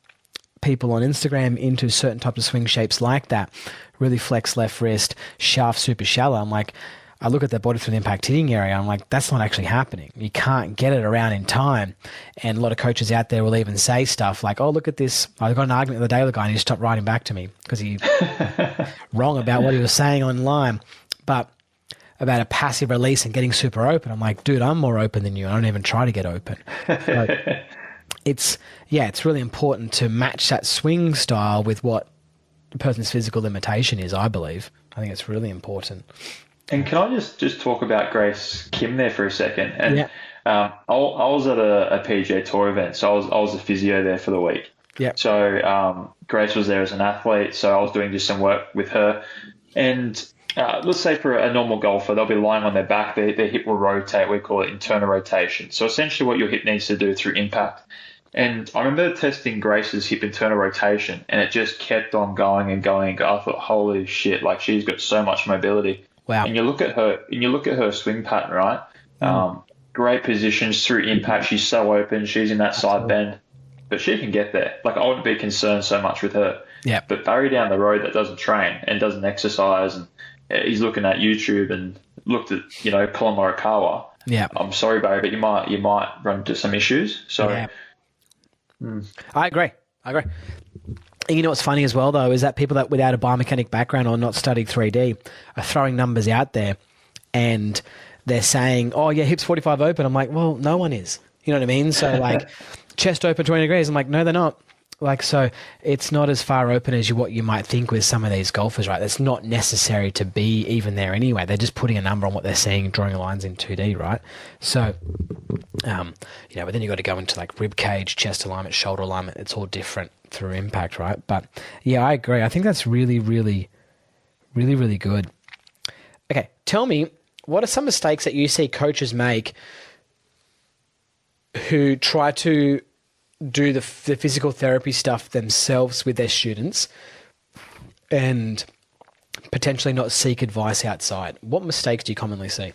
Speaker 1: people on Instagram into certain types of swing shapes like that. Really flex left wrist, shaft super shallow. I'm like, I look at their body through the impact hitting area. I'm like, that's not actually happening. You can't get it around in time. And a lot of coaches out there will even say stuff like, oh, look at this. I got an argument the other day with a guy and he stopped writing back to me because he wrong about what he was saying online. But about a passive release and getting super open, I'm like, dude, I'm more open than you. I don't even try to get open. So it's really important to match that swing style with what the person's physical limitation is, I believe. I think it's really important.
Speaker 2: And can I just talk about Grace Kim there for a second? And
Speaker 1: Yeah.
Speaker 2: I was at a PGA Tour event, so I was a physio there for the week.
Speaker 1: Yeah.
Speaker 2: So Grace was there as an athlete, so I was doing just some work with her. And let's say for a normal golfer, they'll be lying on their back, their hip will rotate, we call it internal rotation. So essentially what your hip needs to do through impact. And I remember testing Grace's hip internal rotation, and it just kept on going and going. I thought, holy shit, like she's got so much mobility.
Speaker 1: Wow.
Speaker 2: And you look at her swing pattern, right? Great positions through impact. She's so open. She's in that side bend, but she can get there. Like I wouldn't be concerned so much with her.
Speaker 1: Yeah.
Speaker 2: But Barry down the road that doesn't train and doesn't exercise, and he's looking at YouTube and looked at Colin Morikawa.
Speaker 1: Yeah.
Speaker 2: I'm sorry, Barry, but you might run into some issues. So.
Speaker 1: Yeah. I agree. And you know what's funny as well, though, is that people that without a biomechanic background or not studied 3D are throwing numbers out there and they're saying, oh, yeah, hips 45 open. I'm like, well, no one is. You know what I mean? So, like, chest open 20 degrees. I'm like, no, they're not. Like, so it's not as far open as what you might think with some of these golfers, right? That's not necessary to be even there anyway. They're just putting a number on what they're seeing, drawing lines in 2D, right? So, but then you got to go into like rib cage, chest alignment, shoulder alignment. It's all different through impact, right? But yeah, I agree. I think that's really, really, really, really good. Okay, tell me, what are some mistakes that you see coaches make who try to do the physical therapy stuff themselves with their students and potentially not seek advice outside? What mistakes do you commonly see?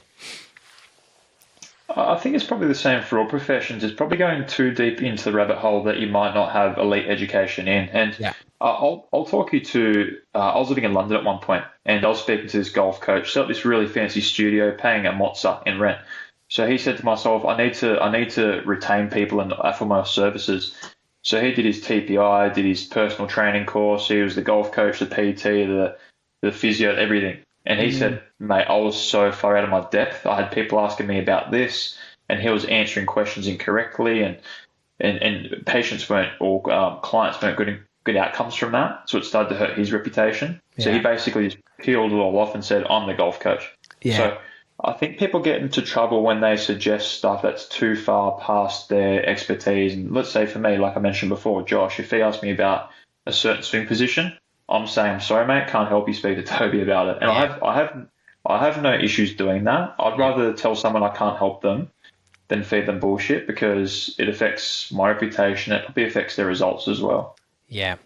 Speaker 2: I think it's probably the same for all professions. It's probably going too deep into the rabbit hole that you might not have elite education in. And
Speaker 1: Yeah.
Speaker 2: I'll talk you to, I was living in London at one point and I was speaking to this golf coach, set up this really fancy studio, paying a mozza in rent. So he said to myself, I need to retain people and offer my services. So he did his TPI, did his personal training course. He was the golf coach, the PT, the physio, everything. And he said, mate, I was so far out of my depth. I had people asking me about this, and he was answering questions incorrectly, and patients weren't, or clients weren't good outcomes from that. So it started to hurt his reputation. Yeah. So he basically just peeled it all off and said, I'm the golf coach.
Speaker 1: Yeah.
Speaker 2: So I think people get into trouble when they suggest stuff that's too far past their expertise. And let's say for me, like I mentioned before, Josh, if he asked me about a certain swing position, I'm saying, I'm sorry, mate, can't help you, speak to Toby about it. And
Speaker 1: Yeah.
Speaker 2: I have no issues doing that. I'd
Speaker 1: Yeah.
Speaker 2: rather tell someone I can't help them than feed them bullshit because it affects my reputation. It probably affects their results as well.
Speaker 1: Yeah.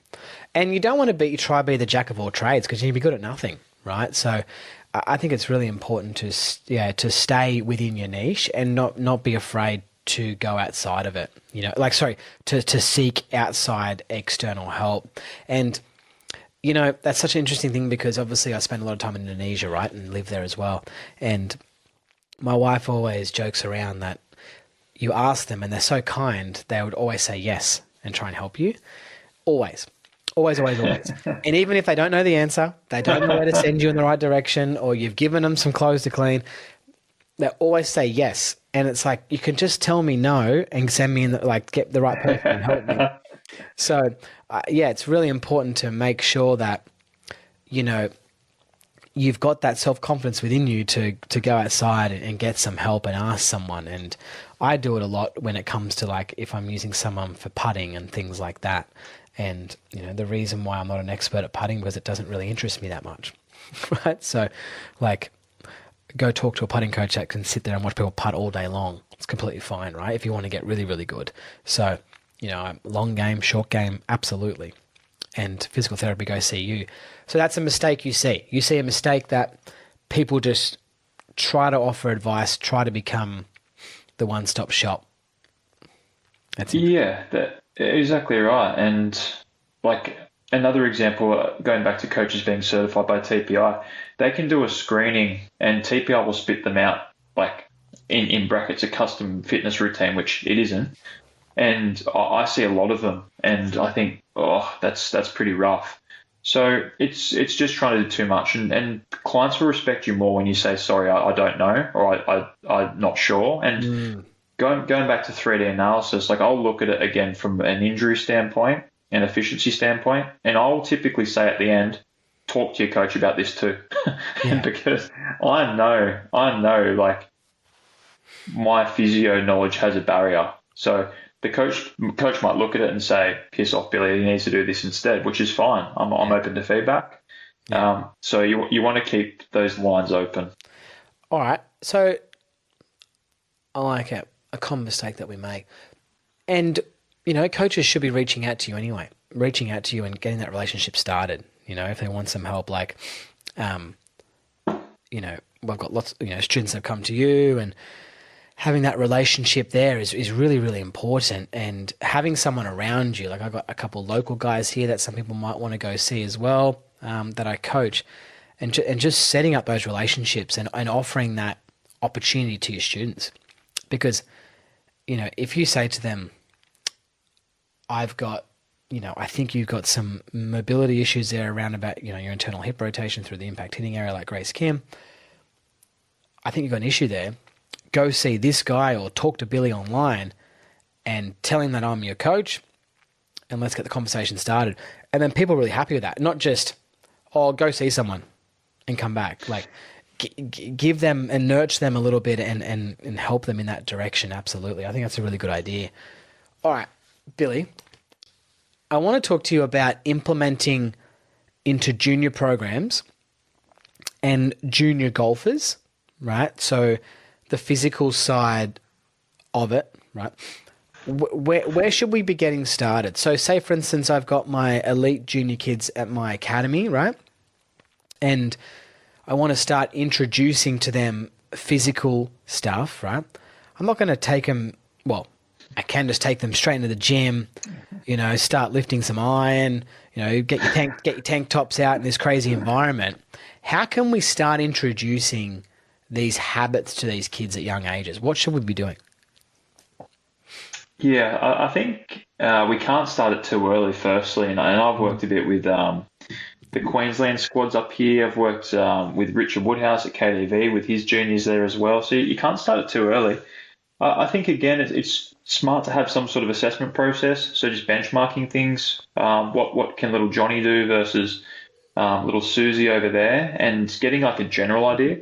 Speaker 1: And you don't want to try to be the jack of all trades because you'd be good at nothing, right? So I think it's really important to stay within your niche and not be afraid to go outside of it. To seek outside external help. And that's such an interesting thing because obviously I spent a lot of time in Indonesia, right, and live there as well. And my wife always jokes around that you ask them and they're so kind, they would always say yes and try and help you. Always. Always, always, always. And even if they don't know the answer, they don't know where to send you in the right direction, or you've given them some clothes to clean, they always say yes. And it's like, you can just tell me no and send me get the right person and help me. So, it's really important to make sure that, you've got that self-confidence within you to go outside and get some help and ask someone. And I do it a lot when it comes to if I'm using someone for putting and things like that. And, the reason why I'm not an expert at putting because it doesn't really interest me that much, right? So, go talk to a putting coach that can sit there and watch people putt all day long. It's completely fine, right? If you want to get really, really good. So, long game, short game, absolutely. And physical therapy, go see you. So that's a mistake you see. You see a mistake that people just try to offer advice, try to become the one-stop shop. That's it.
Speaker 2: Yeah, exactly right. And another example, going back to coaches being certified by TPI, they can do a screening and TPI will spit them out in brackets a custom fitness routine, which it isn't. And I see a lot of them, and I think, that's pretty rough. So it's just trying to do too much, and clients will respect you more when you say, sorry, I don't know, or I'm not sure. And going back to 3D analysis, I'll look at it again from an injury standpoint, an efficiency standpoint, and I'll typically say at the end, talk to your coach about this too,
Speaker 1: Yeah.
Speaker 2: because I know, my physio knowledge has a barrier. So the coach might look at it and say, piss off, Billy, he needs to do this instead, which is fine. I'm open to feedback.
Speaker 1: Yeah.
Speaker 2: So you want to keep those lines open.
Speaker 1: All right. So I like it. A common mistake that we make. And, coaches should be reaching out to you anyway, reaching out to you and getting that relationship started. If they want some help, we've got lots, students that have come to you, and having that relationship there is really, really important. And having someone around you, I've got a couple local guys here that some people might want to go see as well, that I coach, and just setting up those relationships and offering that opportunity to your students. Because, if you say to them, I've got, I think you've got some mobility issues there around about, your internal hip rotation through the impact hitting area like Grace Kim. I think you've got an issue there. Go see this guy or talk to Billy online and tell him that I'm your coach and let's get the conversation started. And then people are really happy with that. Not just, go see someone and come back. Give them and nurture them a little bit and help them in that direction. Absolutely. I think that's a really good idea. All right, Billy, I want to talk to you about implementing into junior programs and junior golfers, right? So the physical side of it, right? Where should we be getting started? So say, for instance, I've got my elite junior kids at my academy, right? And I want to start introducing to them physical stuff, right? I'm not going to take them, I can just take them straight into the gym, start lifting some iron, get your tank tops out in this crazy environment. How can we start introducing these habits to these kids at young ages? What should we be doing?
Speaker 2: Yeah, I think we can't start it too early, firstly. And I've worked a bit with the Queensland squads up here. I've worked with Richard Woodhouse at KDV with his juniors there as well. So you can't start it too early. I think, again, it's smart to have some sort of assessment process. So just benchmarking things. What can little Johnny do versus little Susie over there, and getting a general idea.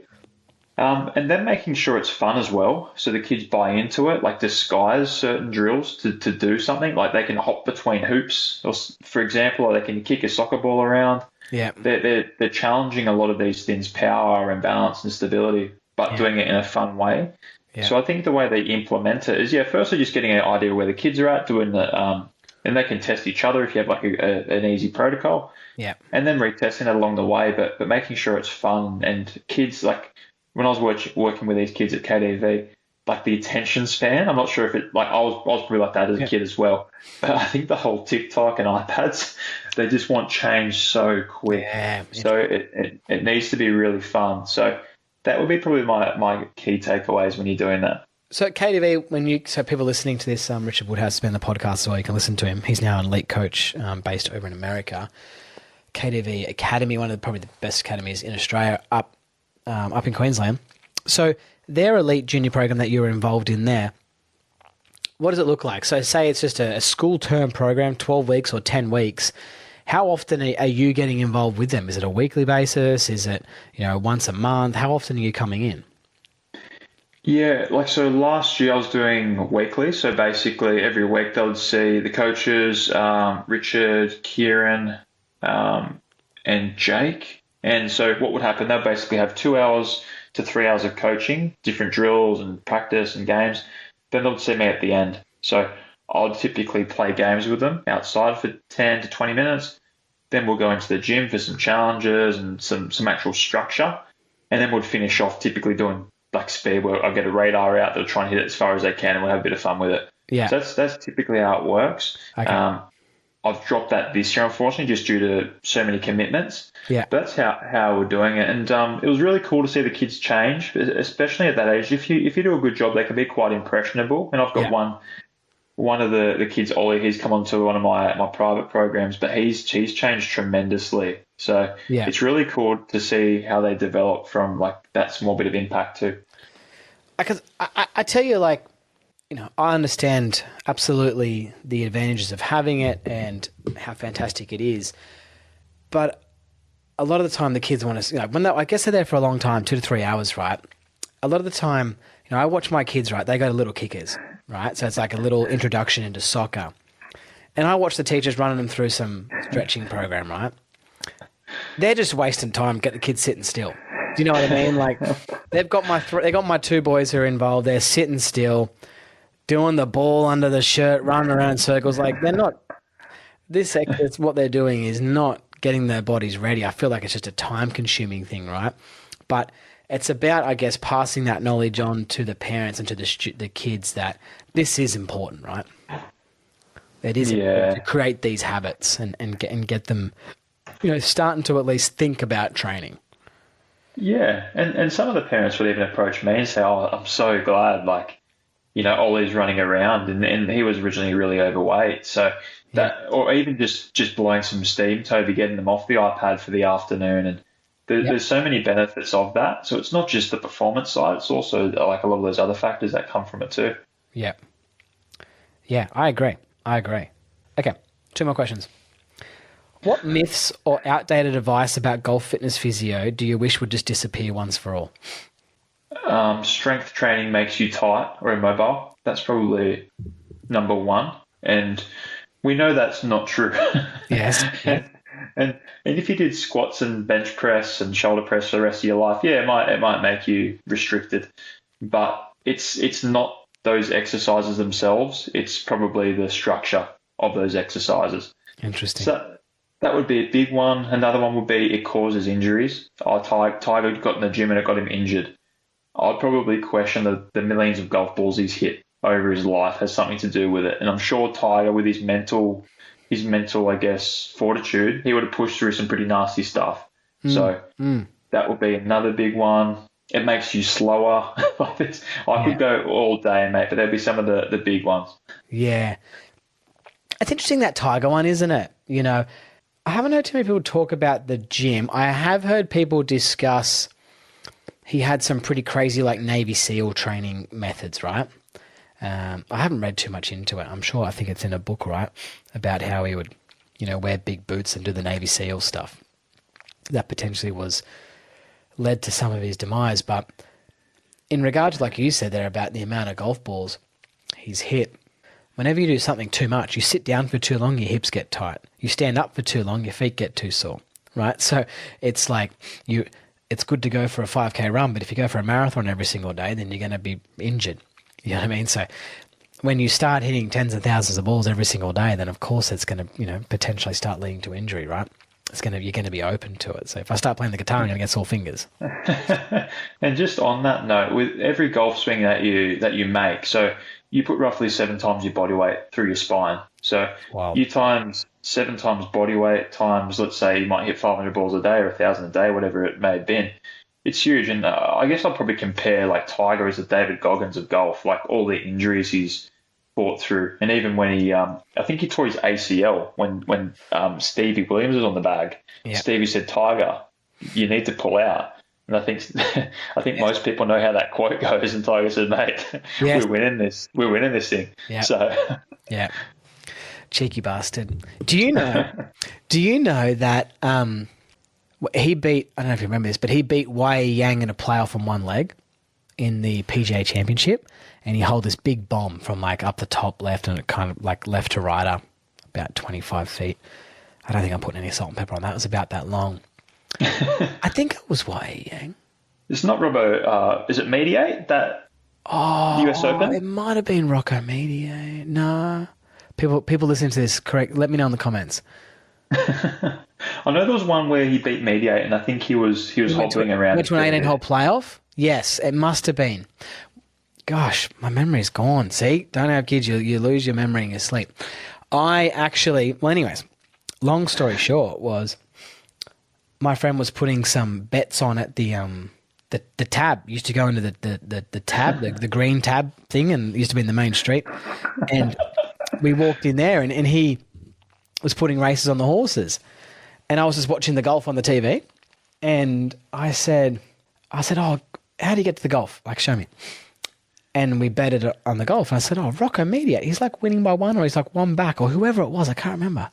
Speaker 2: And then making sure it's fun as well, so the kids buy into it, like disguise certain drills to do something, like they can hop between hoops, or for example, or they can kick a soccer ball around.
Speaker 1: Yeah.
Speaker 2: They're challenging a lot of these things, power and balance and stability, but
Speaker 1: Yeah.
Speaker 2: doing it in a fun way.
Speaker 1: Yeah.
Speaker 2: So I think the way they implement it is, firstly just getting an idea where the kids are at, doing the and they can test each other if you have like an easy protocol,
Speaker 1: Yeah.
Speaker 2: and then retesting it along the way, but making sure it's fun. And kids, like when I was working with these kids at KDV, like the attention span, I'm not sure if it, like I was probably like that as a
Speaker 1: Yeah.
Speaker 2: kid as well, but I think the whole TikTok and iPads, they just want change so quick.
Speaker 1: Yeah.
Speaker 2: So it needs to be really fun. So that would be probably my key takeaways when you're doing that.
Speaker 1: So at KDV, so people listening to this, Richard Woodhouse has been on the podcast, so you can listen to him. He's now an elite coach based over in America. KDV Academy, one of probably the best academies in Australia, up in Queensland. So their elite junior program that you were involved in there, what does it look like? So say it's just a school term program, 12 weeks or 10 weeks. How often are you getting involved with them? Is it a weekly basis? Is it, once a month? How often are you coming in?
Speaker 2: Yeah, like so last year I was doing weekly. So basically every week they would see the coaches, Richard, Kieran, and Jake. And so what would happen, they'll basically have 2 hours to 3 hours of coaching, different drills and practice and games. Then they'll see me at the end. So I'll typically play games with them outside for 10 to 20 minutes. Then we'll go into the gym for some challenges and some actual structure. And then we'll finish off typically doing like speed, where I get a radar out, they'll try and hit it as far as they can, and we'll have a bit of fun with it.
Speaker 1: Yeah.
Speaker 2: So that's typically how it works.
Speaker 1: Okay.
Speaker 2: I've dropped that this year, unfortunately, just due to so many commitments.
Speaker 1: Yeah.
Speaker 2: But that's how we're doing it. And it was really cool to see the kids change, especially at that age. If you do a good job, they can be quite impressionable. And I've got one of the kids, Ollie, he's come onto one of my private programs, but he's changed tremendously. So it's really cool to see how they develop from like that small bit of impact too.
Speaker 1: Because I tell you, like, I understand absolutely the advantages of having it and how fantastic it is. But a lot of the time the kids want to, I guess they're there for a long time, 2 to 3 hours, right? A lot of the time, I watch my kids, right? They go to little kickers, right? So it's like a little introduction into soccer. And I watch the teachers running them through some stretching program, right? They're just wasting time, get the kids sitting still. Do you know what I mean? Like, they've got my two boys who are involved. They're sitting still, doing the ball under the shirt, running around in circles. Like, they're not. It's what they're doing is not getting their bodies ready. I feel like it's just a time-consuming thing, right? But it's about, I guess, passing that knowledge on to the parents and to the kids that this is important, right? It is important to create these habits and get them, starting to at least think about training.
Speaker 2: Yeah, and some of the parents would even approach me and say, "Oh, I'm so glad, like, Ollie's running around, and he was originally really overweight." So that, or even just blowing some steam, Toby, getting them off the iPad for the afternoon, and there's so many benefits of that. So it's not just the performance side; it's also like a lot of those other factors that come from it too.
Speaker 1: Yeah, I agree. Okay, 2 more questions. What myths or outdated advice about golf fitness physio do you wish would just disappear once for all?
Speaker 2: Strength training makes you tight or immobile. That's probably number one. And we know that's not true.
Speaker 1: Yes.
Speaker 2: And if you did squats and bench press and shoulder press for the rest of your life, it might make you restricted. But it's not those exercises themselves. It's probably the structure of those exercises.
Speaker 1: Interesting.
Speaker 2: So that would be a big one. Another one would be it causes injuries. Tiger got in the gym and it got him injured. I'd probably question the millions of golf balls he's hit over his life has something to do with it. And I'm sure Tiger, with his mental, I guess, fortitude, he would have pushed through some pretty nasty stuff. So that would be another big one. It makes you slower. I could go all day, mate, but there'd be some of the big ones.
Speaker 1: Yeah. It's interesting, that Tiger one, isn't it? I haven't heard too many people talk about the gym. I have heard people discuss he had some pretty crazy, like, Navy SEAL training methods, right? I haven't read too much into it. I think it's in a book, right, about how he would, wear big boots and do the Navy SEAL stuff. That potentially led to some of his demise. But in regards, like you said there, about the amount of golf balls he's hit, whenever you do something too much, you sit down for too long, your hips get tight. You stand up for too long, your feet get too sore, right? So it's like it's good to go for a 5K run, but if you go for a marathon every single day, then you're going to be injured. You know what I mean? So when you start hitting tens of thousands of balls every single day, then of course it's going to, potentially start leading to injury, right? You're going to be open to it. So if I start playing the guitar, I'm going to get sore fingers.
Speaker 2: And just on that note, with every golf swing that you make, so you put roughly 7 times your body weight through your spine. So
Speaker 1: Wow.
Speaker 2: you times 7 times body weight times, let's say you might hit 500 balls a day or 1,000 a day, whatever it may have been. It's huge. And I guess I'll probably compare like Tiger as the David Goggins of golf, like all the injuries he's fought through. And even when I think he tore his ACL when Stevie Williams was on the bag.
Speaker 1: Yeah.
Speaker 2: Stevie said, "Tiger, you need to pull out." And I think most people know how that quote goes. And Tiger said, "Mate,
Speaker 1: Yes.
Speaker 2: we're winning this. We're winning this thing."
Speaker 1: Yeah.
Speaker 2: So
Speaker 1: yeah, cheeky bastard. Do you know? That he beat? I don't know if you remember this, but he beat Wei Yang in a playoff on one leg in the PGA Championship, and he held this big bomb from like up the top left, and it kind of like left to right up about 25 feet. I don't think I'm putting any salt and pepper on that. It was about that long. I think it was Wei Yang.
Speaker 2: it's not Robbo. Is it Mediate that US Open?
Speaker 1: It might have been Rocco Mediate. Nah. People listening to this, correct? Let me know in the comments.
Speaker 2: I know there was one where he beat Mediate, and I think he was hobbling around.
Speaker 1: Went to an 18-hole playoff? Yes, it must have been. Gosh, my memory's gone. See? Don't have kids. You lose your memory in your sleep. Anyways, long story short was my friend was putting some bets on at the tab. Used to go into the tab, the green tab thing, and it used to be in the main street. And we walked in there, and he was putting races on the horses. And I was just watching the golf on the TV. And I said, "Oh, how do you get to the golf? Like, show me." And we betted on the golf. And I said, "Oh, Rocco Mediate, he's like winning by one, or he's like one back, or whoever it was. I can't remember."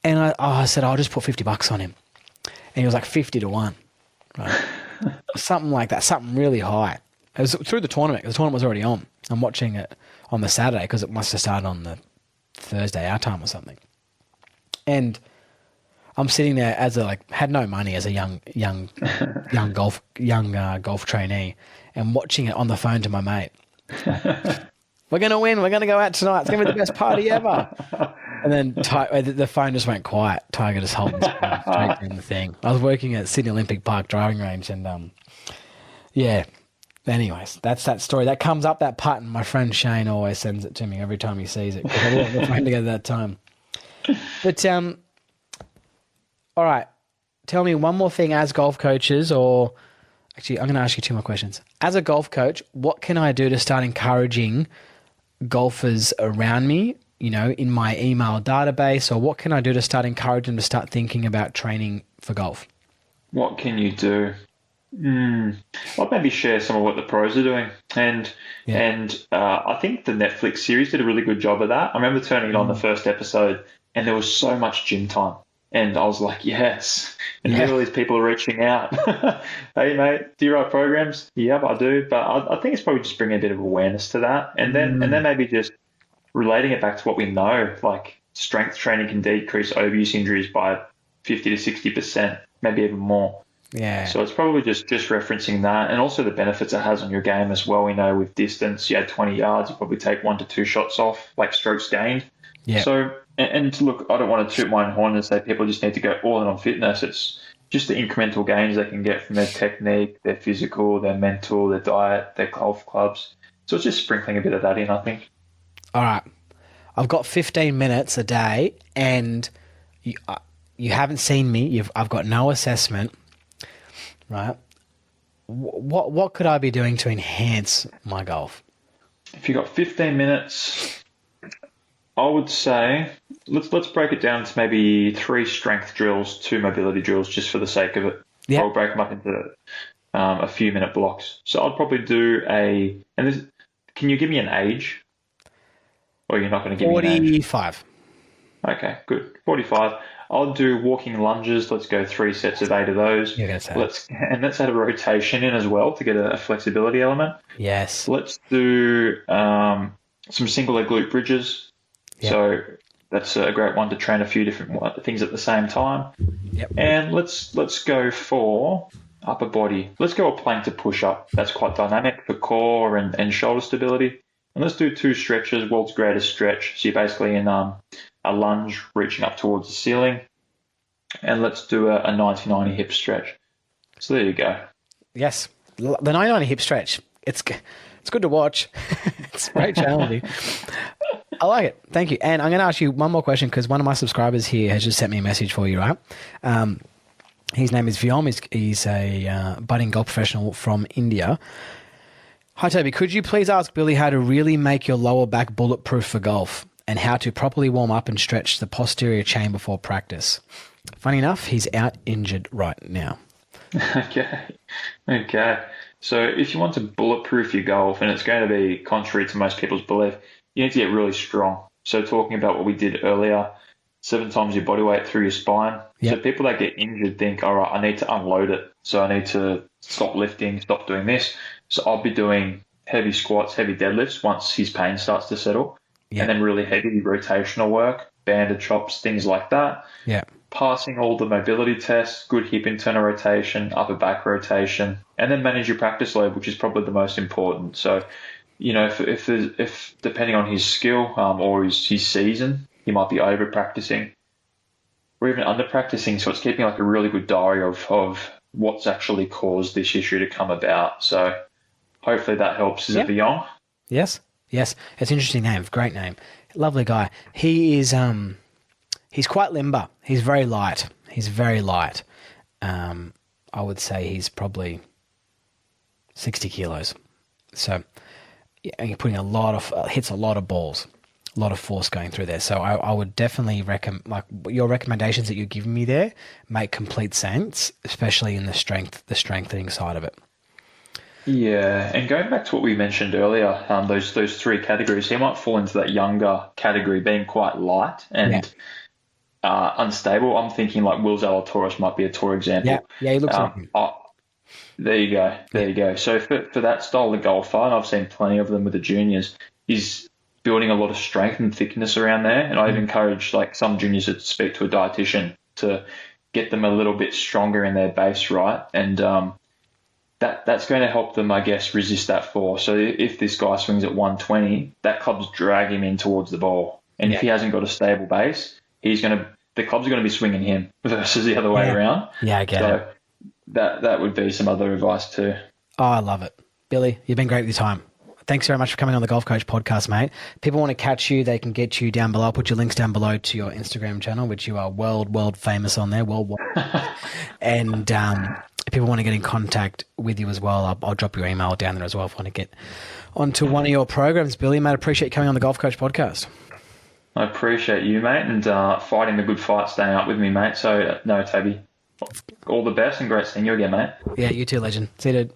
Speaker 1: And I said, "I'll just put 50 bucks on him." And he was like 50 to 1. Right? Something like that, something really high. It was through the tournament, because the tournament was already on. I'm watching it on the Saturday, because it must have started on the Thursday, our time or something. And I'm sitting there had no money as a young golf trainee, and watching it on the phone to my mate. We're gonna win. We're gonna go out tonight. It's gonna be the best party ever. And then the phone just went quiet. Tiger just holding his phone straight in the thing. I was working at Sydney Olympic Park driving range, and yeah. Anyways, that's that story. That comes up, that putt, and my friend Shane always sends it to me every time he sees it, because I worked on the phone together that time. But all right, tell me one more thing as golf coaches, or actually, I'm going to ask you 2 more questions. As a golf coach, what can I do to start encouraging golfers around me, in my email database, or what can I do to start encouraging them to start thinking about training for golf?
Speaker 2: What can you do? I'll maybe share some of what the pros are doing, and I think the Netflix series did a really good job of that. I remember turning it on the first episode, and there was so much gym time, and I was like, yes. And here all these people are reaching out. "Hey mate, do you write programs?" "Yep, I do." But I think it's probably just bringing a bit of awareness to that, and then maybe just relating it back to what we know, like strength training can decrease overuse injuries by 50 to 60%, maybe even more.
Speaker 1: Yeah.
Speaker 2: So it's probably just referencing that, and also the benefits it has on your game as well. We know with distance, you had 20 yards, you probably take 1 to 2 shots off, like strokes gained.
Speaker 1: Yeah.
Speaker 2: So, and look, I don't want to toot my own horn and say people just need to go all in on fitness. It's just the incremental gains they can get from their technique, their physical, their mental, their diet, their golf clubs. So it's just sprinkling a bit of that in, I think.
Speaker 1: All right. I've got 15 minutes a day, and you haven't seen me. I've got no assessment. Right. What could I be doing to enhance my golf?
Speaker 2: If you've got 15 minutes, I would say let's break it down to maybe 3 strength drills, 2 mobility drills, just for the sake of it.
Speaker 1: Yep.
Speaker 2: I'll break them up into a few minute blocks. So I'd probably do can you give me an age? Or you're not going to give me an age?
Speaker 1: 45.
Speaker 2: Okay, good. 45. I'll do walking lunges. Let's go 3 sets of 8 of those.
Speaker 1: You're going to say.
Speaker 2: Let's add a rotation in as well to get a flexibility element.
Speaker 1: Yes.
Speaker 2: Let's do some single leg glute bridges.
Speaker 1: Yep.
Speaker 2: So that's a great one to train a few different things at the same time.
Speaker 1: Yep.
Speaker 2: And let's go for upper body. Let's go a plank to push up. That's quite dynamic for core and shoulder stability. And let's do 2 stretches, world's greatest stretch. So you're basically in a lunge reaching up towards the ceiling. And let's do a 90-90 hip stretch. So there you go.
Speaker 1: Yes. The 90-90 hip stretch. It's good to watch. It's very challenging. I like it. Thank you. And I'm going to ask you one more question because one of my subscribers here has just sent me a message for you, right? His name is Vyom. He's a budding golf professional from India. Hi, Toby. Could you please ask Billy how to really make your lower back bulletproof for golf and how to properly warm up and stretch the posterior chain before practice? Funny enough, he's out injured right now.
Speaker 2: Okay. So if you want to bulletproof your golf, and it's going to be contrary to most people's belief, you need to get really strong. So talking about what we did earlier, 7 times your body weight through your spine.
Speaker 1: Yep.
Speaker 2: So people that get injured think, all right, I need to unload it. So I need to stop lifting, stop doing this. So I'll be doing heavy squats, heavy deadlifts once his pain starts to settle. Yep. And then really heavy rotational work, banded chops, things like that.
Speaker 1: Yeah.
Speaker 2: Passing all the mobility tests, good hip internal rotation, upper back rotation, and then manage your practice load, which is probably the most important. So, you know, if depending on his skill or his season, he might be over practicing or even under practicing. So it's keeping like a really good diary of what's actually caused this issue to come about. So hopefully that helps. Is it Vyong?
Speaker 1: Yes. It's an interesting name. Great name. Lovely guy. He is, he's quite limber. He's very light. I would say he's probably 60 kilos. So you're putting a lot of, hits a lot of balls, a lot of force going through there. So I would definitely recommend, like your recommendations that you're giving me there make complete sense, especially in the strengthening side of it.
Speaker 2: Yeah, and going back to what we mentioned earlier, those 3 categories, he might fall into that younger category, being quite light and unstable. I'm thinking like Will Zalatoris might be a tour example.
Speaker 1: Yeah, he looks like him.
Speaker 2: There you go. So for that style of golfer, and I've seen plenty of them with the juniors, he's building a lot of strength and thickness around there. And I'd encourage like some juniors to speak to a dietitian to get them a little bit stronger in their base, right? And that's going to help them, I guess, resist that force. So if this guy swings at 120, that club's drag him in towards the ball. And if he hasn't got a stable base, the clubs are going to be swinging him versus the other way around.
Speaker 1: Yeah, I get it.
Speaker 2: That would be some other advice too.
Speaker 1: Oh, I love it. Billy, you've been great with your time. Thanks very much for coming on the Golf Coach podcast, mate. People want to catch you, they can get you down below. I'll put your links down below to your Instagram channel, which you are world famous on there, worldwide. And if people want to get in contact with you as well, I'll drop your email down there as well if you want to get onto one of your programs. Billy, mate, I appreciate you coming on the Golf Coach podcast.
Speaker 2: I appreciate you, mate, and fighting the good fight, staying up with me, mate. So, no, Toby, all the best and great seeing you again, mate.
Speaker 1: Yeah, you too, legend. See you, dude.